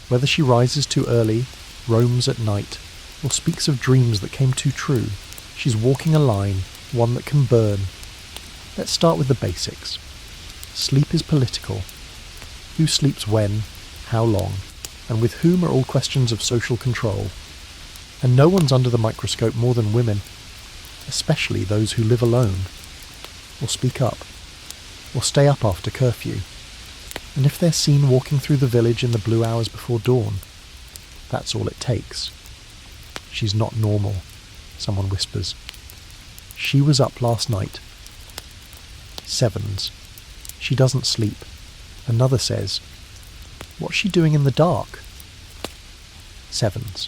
Whether she rises too early, roams at night, or speaks of dreams that came too true, she's walking a line, one that can burn. Let's start with the basics. Sleep is political. Who sleeps when, how long, and with whom are all questions of social control. And no one's under the microscope more than women, especially those who live alone, or speak up, or stay up after curfew. And if they're seen walking through the village in the blue hours before dawn, that's all it takes. She's not normal, someone whispers. She was up last night. Sevens. She doesn't sleep. Another says, what's she doing in the dark? Sevens.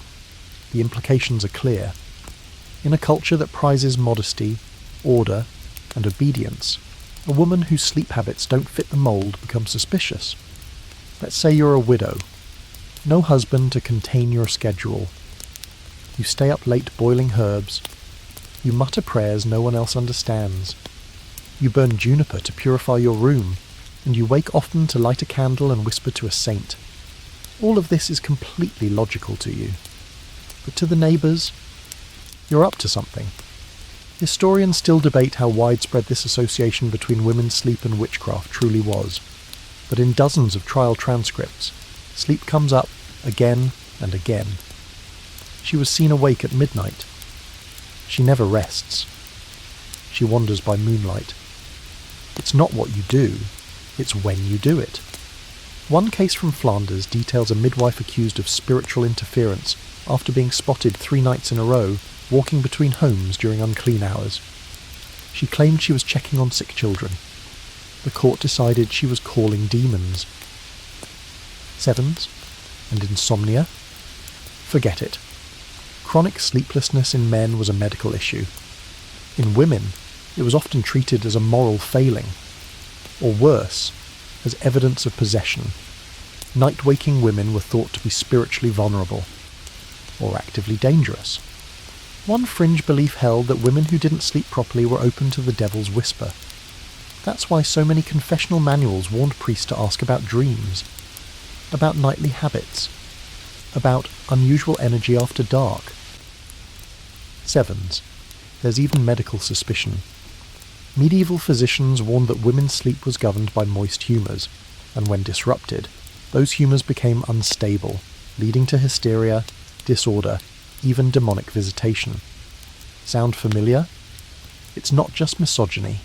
The implications are clear. In a culture that prizes modesty, order, and obedience, a woman whose sleep habits don't fit the mould becomes suspicious. Let's say you're a widow. No husband to contain your schedule. You stay up late boiling herbs. You mutter prayers no one else understands. You burn juniper to purify your room, and you wake often to light a candle and whisper to a saint. All of this is completely logical to you. But to the neighbours, you're up to something. Historians still debate how widespread this association between women's sleep and witchcraft truly was. But in dozens of trial transcripts, sleep comes up again and again. She was seen awake at midnight. She never rests. She wanders by moonlight. It's not what you do, it's when you do it. One case from Flanders details a midwife accused of spiritual interference after being spotted 3 nights in a row walking between homes during unclean hours. She claimed she was checking on sick children. The court decided she was calling demons. Sevens? And insomnia? Forget it. Chronic sleeplessness in men was a medical issue. In women, it was often treated as a moral failing, or worse, as evidence of possession. Night-waking women were thought to be spiritually vulnerable, or actively dangerous. One fringe belief held that women who didn't sleep properly were open to the devil's whisper. That's why so many confessional manuals warned priests to ask about dreams, about nightly habits, about unusual energy after dark. Sevens. There's even medical suspicion. Medieval physicians warned that women's sleep was governed by moist humours, and when disrupted, those humours became unstable, leading to hysteria, disorder, even demonic visitation. Sound familiar? It's not just misogyny.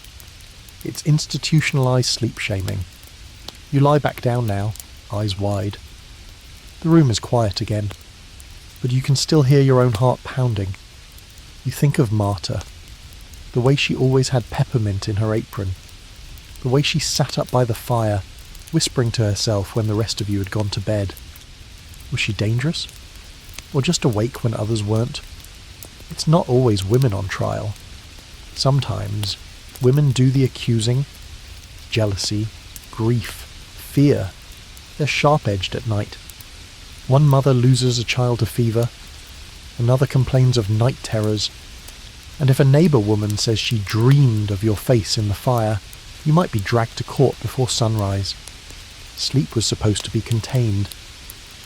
It's institutionalised sleep shaming. You lie back down now, eyes wide. The room is quiet again, but you can still hear your own heart pounding. You think of Marta, the way she always had peppermint in her apron, the way she sat up by the fire, whispering to herself when the rest of you had gone to bed. Was she dangerous? Or just awake when others weren't? It's not always women on trial. Sometimes women do the accusing. Jealousy, grief, fear. They're sharp-edged at night. One mother loses a child to fever. Another complains of night terrors. And if a neighbour woman says she dreamed of your face in the fire, you might be dragged to court before sunrise. Sleep was supposed to be contained.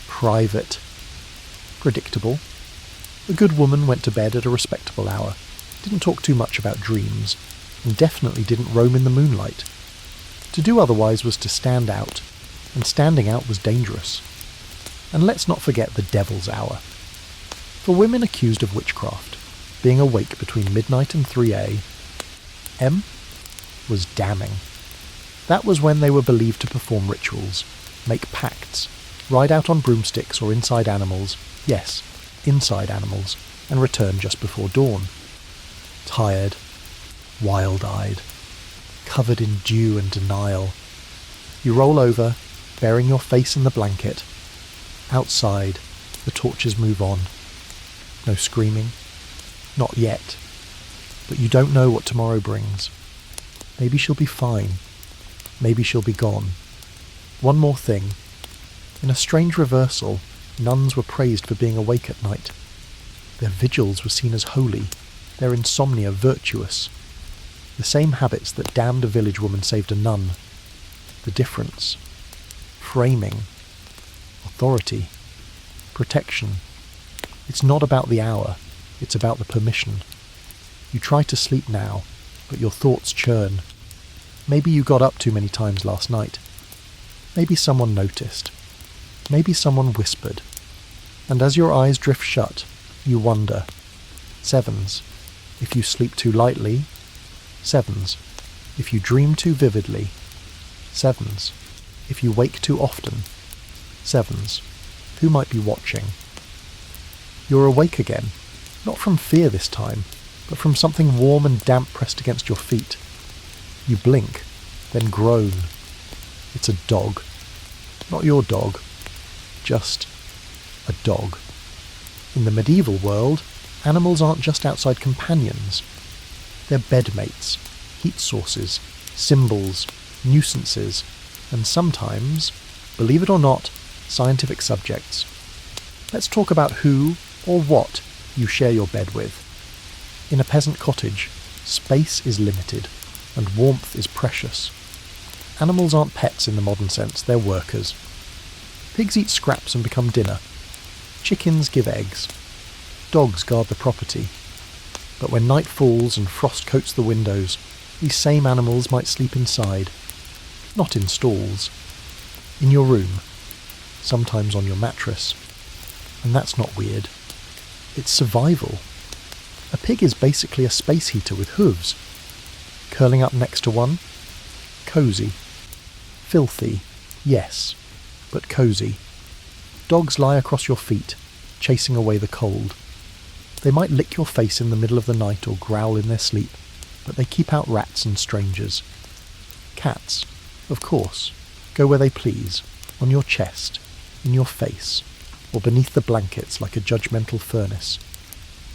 Private. Predictable. A good woman went to bed at a respectable hour, didn't talk too much about dreams, and definitely didn't roam in the moonlight. To do otherwise was to stand out, and standing out was dangerous. And let's not forget the devil's hour. For women accused of witchcraft, being awake between midnight and 3 a.m., was damning. That was when they were believed to perform rituals, make pacts, ride out on broomsticks or inside animals, yes, inside animals, and return just before dawn. Tired, wild-eyed, covered in dew and denial. You roll over, burying your face in the blanket. Outside, the torches move on. No screaming. Not yet. But you don't know what tomorrow brings. Maybe she'll be fine. Maybe she'll be gone. One more thing. In a strange reversal, nuns were praised for being awake at night. Their vigils were seen as holy, their insomnia virtuous. The same habits that damned a village woman saved a nun. The difference. Framing. Authority. Protection. It's not about the hour, it's about the permission. You try to sleep now, but your thoughts churn. Maybe you got up too many times last night. Maybe someone noticed. Maybe someone whispered. And as your eyes drift shut, you wonder. Sevens, if you sleep too lightly. Sevens, if you dream too vividly. Sevens, if you wake too often. Sevens, who might be watching? You're awake again, not from fear this time, but from something warm and damp pressed against your feet. You blink, then groan. It's a dog. Not your dog, just a dog. In the medieval world, animals aren't just outside companions. They're bedmates, heat sources, symbols, nuisances, and sometimes, believe it or not, scientific subjects. Let's talk about who or what you share your bed with. In a peasant cottage, space is limited and warmth is precious. Animals aren't pets in the modern sense, they're workers. Pigs eat scraps and become dinner. Chickens give eggs. Dogs guard the property. But when night falls and frost coats the windows, these same animals might sleep inside. Not in stalls. In your room. Sometimes on your mattress. And that's not weird. It's survival. A pig is basically a space heater with hooves. Curling up next to one? Cosy. Filthy, yes, but cosy. Dogs lie across your feet, chasing away the cold. They might lick your face in the middle of the night or growl in their sleep, but they keep out rats and strangers. Cats, of course, go where they please, on your chest, in your face, or beneath the blankets like a judgmental furnace.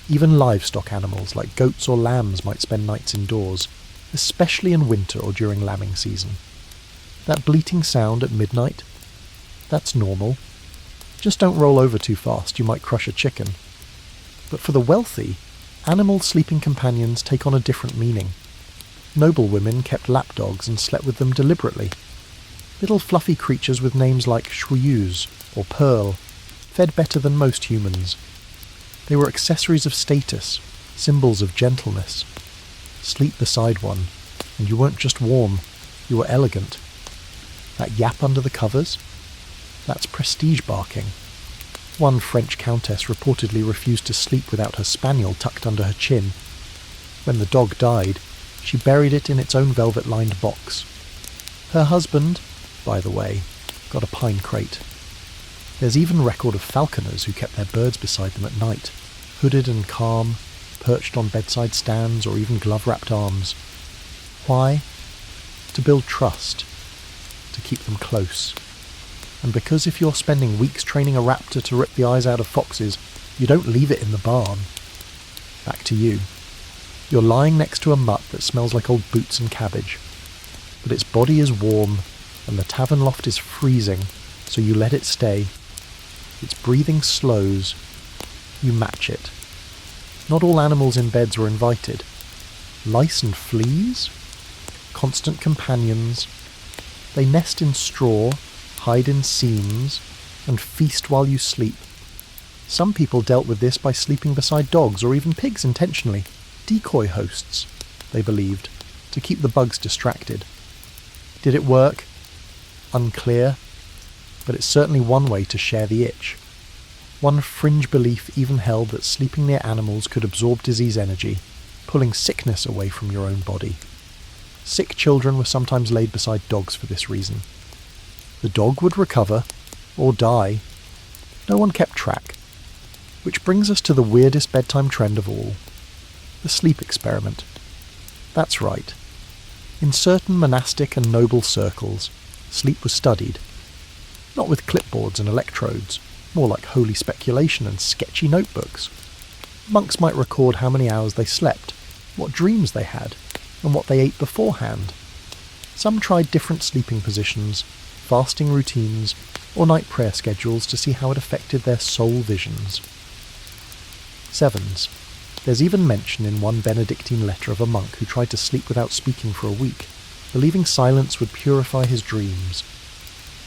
Even livestock animals like goats or lambs might spend nights indoors, especially in winter or during lambing season. That bleating sound at midnight? That's normal. Just don't roll over too fast, you might crush a chicken. But for the wealthy, animal sleeping companions take on a different meaning. Noble women kept lapdogs and slept with them deliberately. Little fluffy creatures with names like Shwuyuz or Pearl, fed better than most humans. They were accessories of status, symbols of gentleness. Sleep beside one, and you weren't just warm, you were elegant. That yap under the covers? That's prestige barking. One French countess reportedly refused to sleep without her spaniel tucked under her chin. When the dog died, she buried it in its own velvet-lined box. Her husband, by the way, got a pine crate. There's even record of falconers who kept their birds beside them at night, hooded and calm, perched on bedside stands or even glove-wrapped arms. Why? To build trust. To keep them close. And because if you're spending weeks training a raptor to rip the eyes out of foxes, you don't leave it in the barn. Back to you. You're lying next to a mutt that smells like old boots and cabbage. But its body is warm, and the tavern loft is freezing, so you let it stay. Its breathing slows. You match it. Not all animals in beds were invited. Lice and fleas? Constant companions. They nest in straw, hide in seams, and feast while you sleep. Some people dealt with this by sleeping beside dogs or even pigs intentionally. Decoy hosts, they believed, to keep the bugs distracted. Did it work? Unclear, but it's certainly one way to share the itch. One fringe belief even held that sleeping near animals could absorb disease energy, pulling sickness away from your own body. Sick children were sometimes laid beside dogs for this reason. The dog would recover, or die. No one kept track. Which brings us to the weirdest bedtime trend of all. The sleep experiment. That's right. In certain monastic and noble circles, sleep was studied. Not with clipboards and electrodes, more like holy speculation and sketchy notebooks. Monks might record how many hours they slept, what dreams they had, and what they ate beforehand. Some tried different sleeping positions, fasting routines, or night prayer schedules to see how it affected their soul visions. Sevens. There's even mention in one Benedictine letter of a monk who tried to sleep without speaking for a week, believing silence would purify his dreams.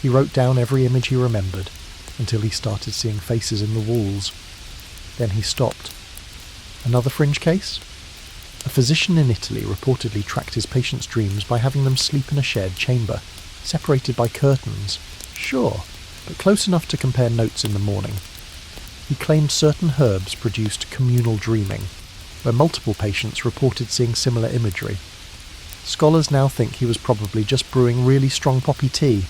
He wrote down every image he remembered, until he started seeing faces in the walls. Then he stopped. Another fringe case? A physician in Italy reportedly tracked his patients' dreams by having them sleep in a shared chamber, separated by curtains. Sure, but close enough to compare notes in the morning. He claimed certain herbs produced communal dreaming, where multiple patients reported seeing similar imagery. Scholars now think he was probably just brewing really strong poppy tea.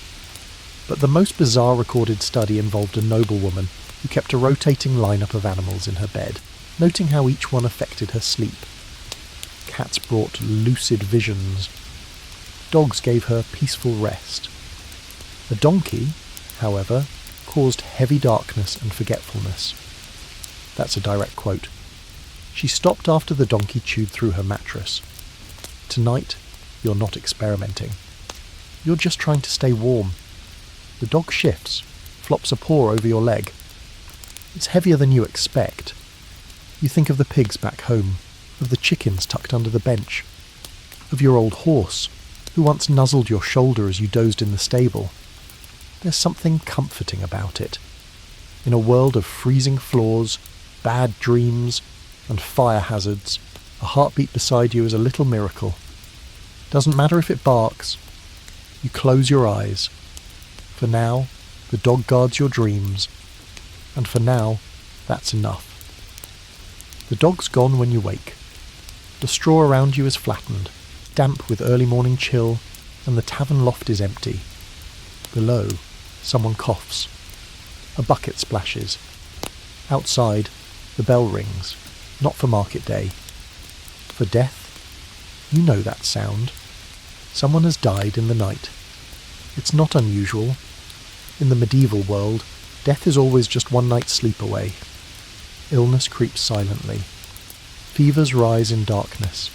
But the most bizarre recorded study involved a noblewoman who kept a rotating lineup of animals in her bed, noting how each one affected her sleep. Cats brought lucid visions. Dogs gave her peaceful rest. A donkey, however, caused heavy darkness and forgetfulness. That's a direct quote. She stopped after the donkey chewed through her mattress. Tonight, you're not experimenting. You're just trying to stay warm. The dog shifts, flops a paw over your leg. It's heavier than you expect. You think of the pigs back home, of the chickens tucked under the bench, of your old horse, who once nuzzled your shoulder as you dozed in the stable. There's something comforting about it. In a world of freezing floors, bad dreams, and fire hazards, a heartbeat beside you is a little miracle. Doesn't matter if it barks. You close your eyes. For now, the dog guards your dreams. And for now, that's enough. The dog's gone when you wake. The straw around you is flattened, damp with early morning chill, and the tavern loft is empty. Below, someone coughs. A bucket splashes. Outside, the bell rings, not for market day. For death? You know that sound. Someone has died in the night. It's not unusual. In the medieval world, death is always just one night's sleep away. Illness creeps silently. Fevers rise in darkness.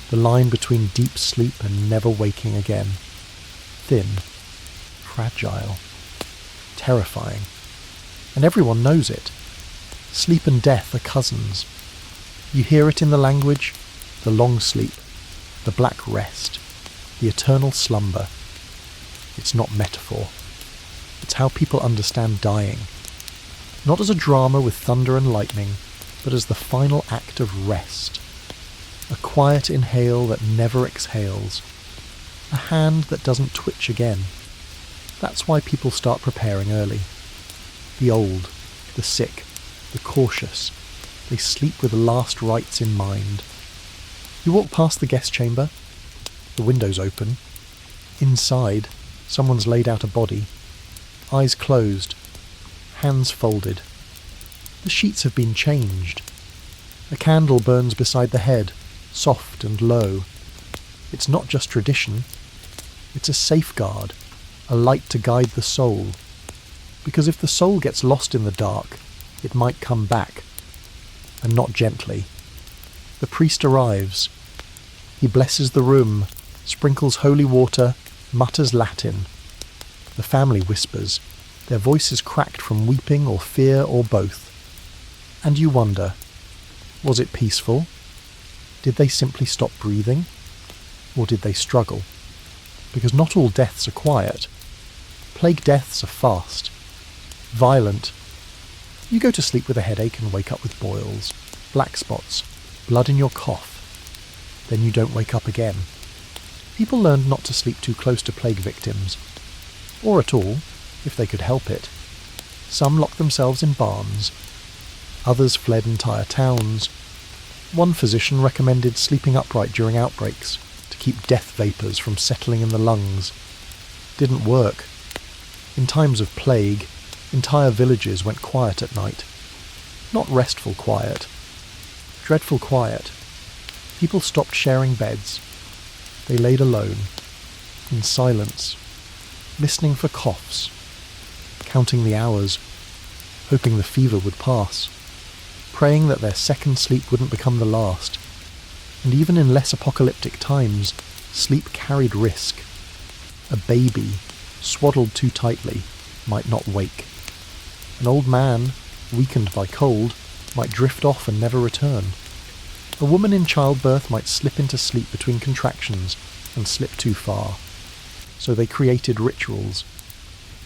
The line between deep sleep and never waking again. Thin. Fragile. Terrifying. And everyone knows it. Sleep and death are cousins. You hear it in the language, the long sleep, the black rest, the eternal slumber. It's not metaphor. It's how people understand dying. Not as a drama with thunder and lightning, but as the final act of rest. A quiet inhale that never exhales. A hand that doesn't twitch again. That's why people start preparing early. The old, the sick, the cautious, they sleep with last rites in mind. You walk past the guest chamber. The window's open. Inside, someone's laid out a body. Eyes closed. Hands folded. The sheets have been changed. A candle burns beside the head, soft and low. It's not just tradition. It's a safeguard, a light to guide the soul. Because if the soul gets lost in the dark, it might come back. And not gently. The priest arrives. He blesses the room, sprinkles holy water, mutters Latin. The family whispers, their voices cracked from weeping or fear or both. And you wonder, was it peaceful? Did they simply stop breathing? Or did they struggle? Because not all deaths are quiet. Plague deaths are fast. Violent. You go to sleep with a headache and wake up with boils, black spots, blood in your cough. Then you don't wake up again. People learned not to sleep too close to plague victims. Or at all, if they could help it. Some locked themselves in barns. Others fled entire towns. One physician recommended sleeping upright during outbreaks, to keep death vapours from settling in the lungs. Didn't work. In times of plague, entire villages went quiet at night. Not restful quiet. Dreadful quiet. People stopped sharing beds. They laid alone, in silence, listening for coughs, counting the hours, hoping the fever would pass, praying that their second sleep wouldn't become the last. And even in less apocalyptic times, sleep carried risk. A baby, swaddled too tightly, might not wake. An old man, weakened by cold, might drift off and never return. A woman in childbirth might slip into sleep between contractions and slip too far. So they created rituals.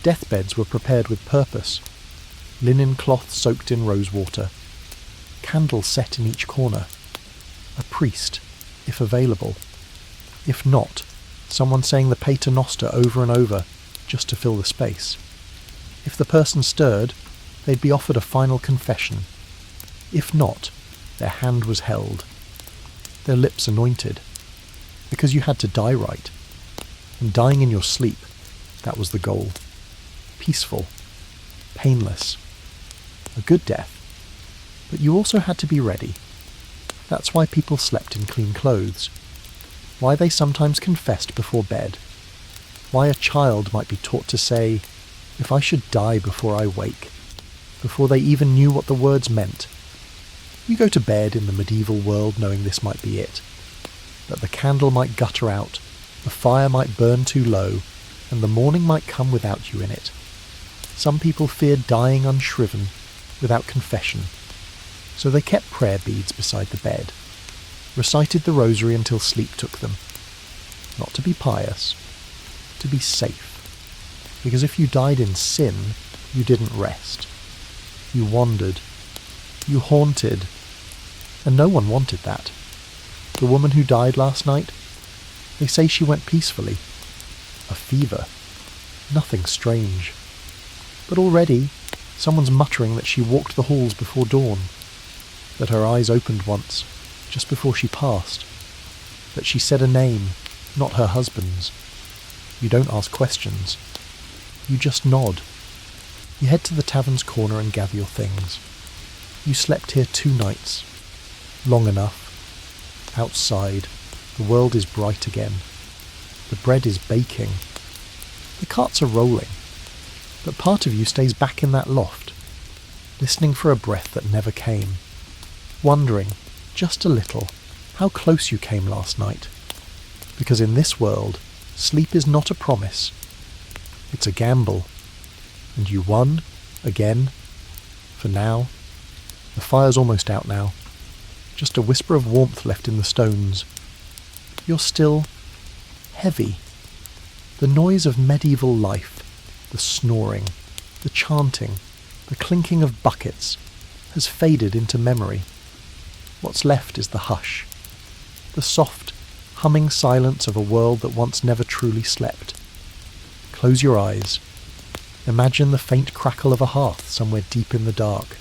Deathbeds were prepared with purpose. Linen cloth soaked in rosewater. Candles set in each corner. A priest, if available. If not, someone saying the Pater Noster over and over, just to fill the space. If the person stirred, they'd be offered a final confession. If not, their hand was held, their lips anointed, because you had to die right. And dying in your sleep, that was the goal. Peaceful, painless, a good death. But you also had to be ready. That's why people slept in clean clothes. Why they sometimes confessed before bed. Why a child might be taught to say, "If I should die before I wake," before they even knew what the words meant. You go to bed in the medieval world knowing this might be it. That the candle might gutter out, the fire might burn too low, and the morning might come without you in it. Some people feared dying unshriven, without confession. So they kept prayer beads beside the bed, recited the rosary until sleep took them. Not to be pious, to be safe. Because if you died in sin, you didn't rest. You wandered. You haunted. And no one wanted that. The woman who died last night, they say she went peacefully. A fever. Nothing strange. But already, someone's muttering that she walked the halls before dawn. That her eyes opened once, just before she passed. That she said a name, not her husband's. You don't ask questions. You just nod. You head to the tavern's corner and gather your things. You slept here 2 nights. Long enough. Outside, the world is bright again. The bread is baking. The carts are rolling. But part of you stays back in that loft, listening for a breath that never came. Wondering, just a little, how close you came last night. Because in this world, sleep is not a promise. It's a gamble. And you won, again, for now. The fire's almost out now. Just a whisper of warmth left in the stones. You're still heavy. The noise of medieval life, the snoring, the chanting, the clinking of buckets, has faded into memory. What's left is the hush, the soft, humming silence of a world that once never truly slept. Close your eyes. Imagine the faint crackle of a hearth somewhere deep in the dark,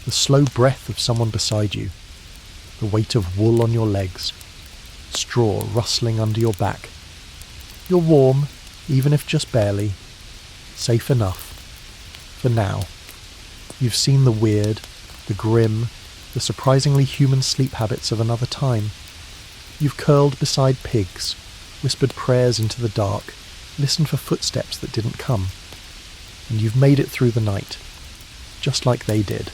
the slow breath of someone beside you, the weight of wool on your legs, straw rustling under your back. You're warm, even if just barely, safe enough. For now. You've seen the weird, the grim, the surprisingly human sleep habits of another time. You've curled beside pigs, whispered prayers into the dark, listened for footsteps that didn't come. And you've made it through the night, just like they did.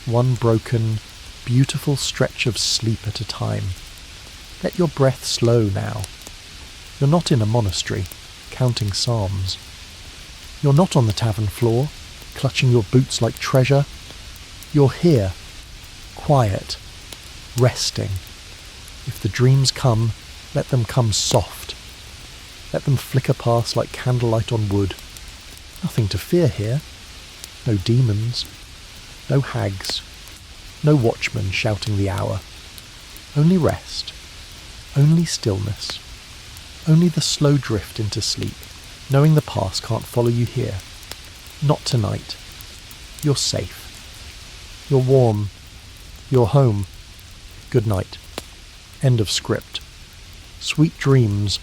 One broken, beautiful stretch of sleep at a time. Let your breath slow now. You're not in a monastery, counting psalms. You're not on the tavern floor, clutching your boots like treasure. You're here, quiet, resting. If the dreams come, let them come soft. Let them flicker past like candlelight on wood. Nothing to fear here. No demons. No hags. No watchmen shouting the hour. Only rest. Only stillness. Only the slow drift into sleep, knowing the past can't follow you here. Not tonight. You're safe. You're warm. You're home. Good night. End of script. Sweet dreams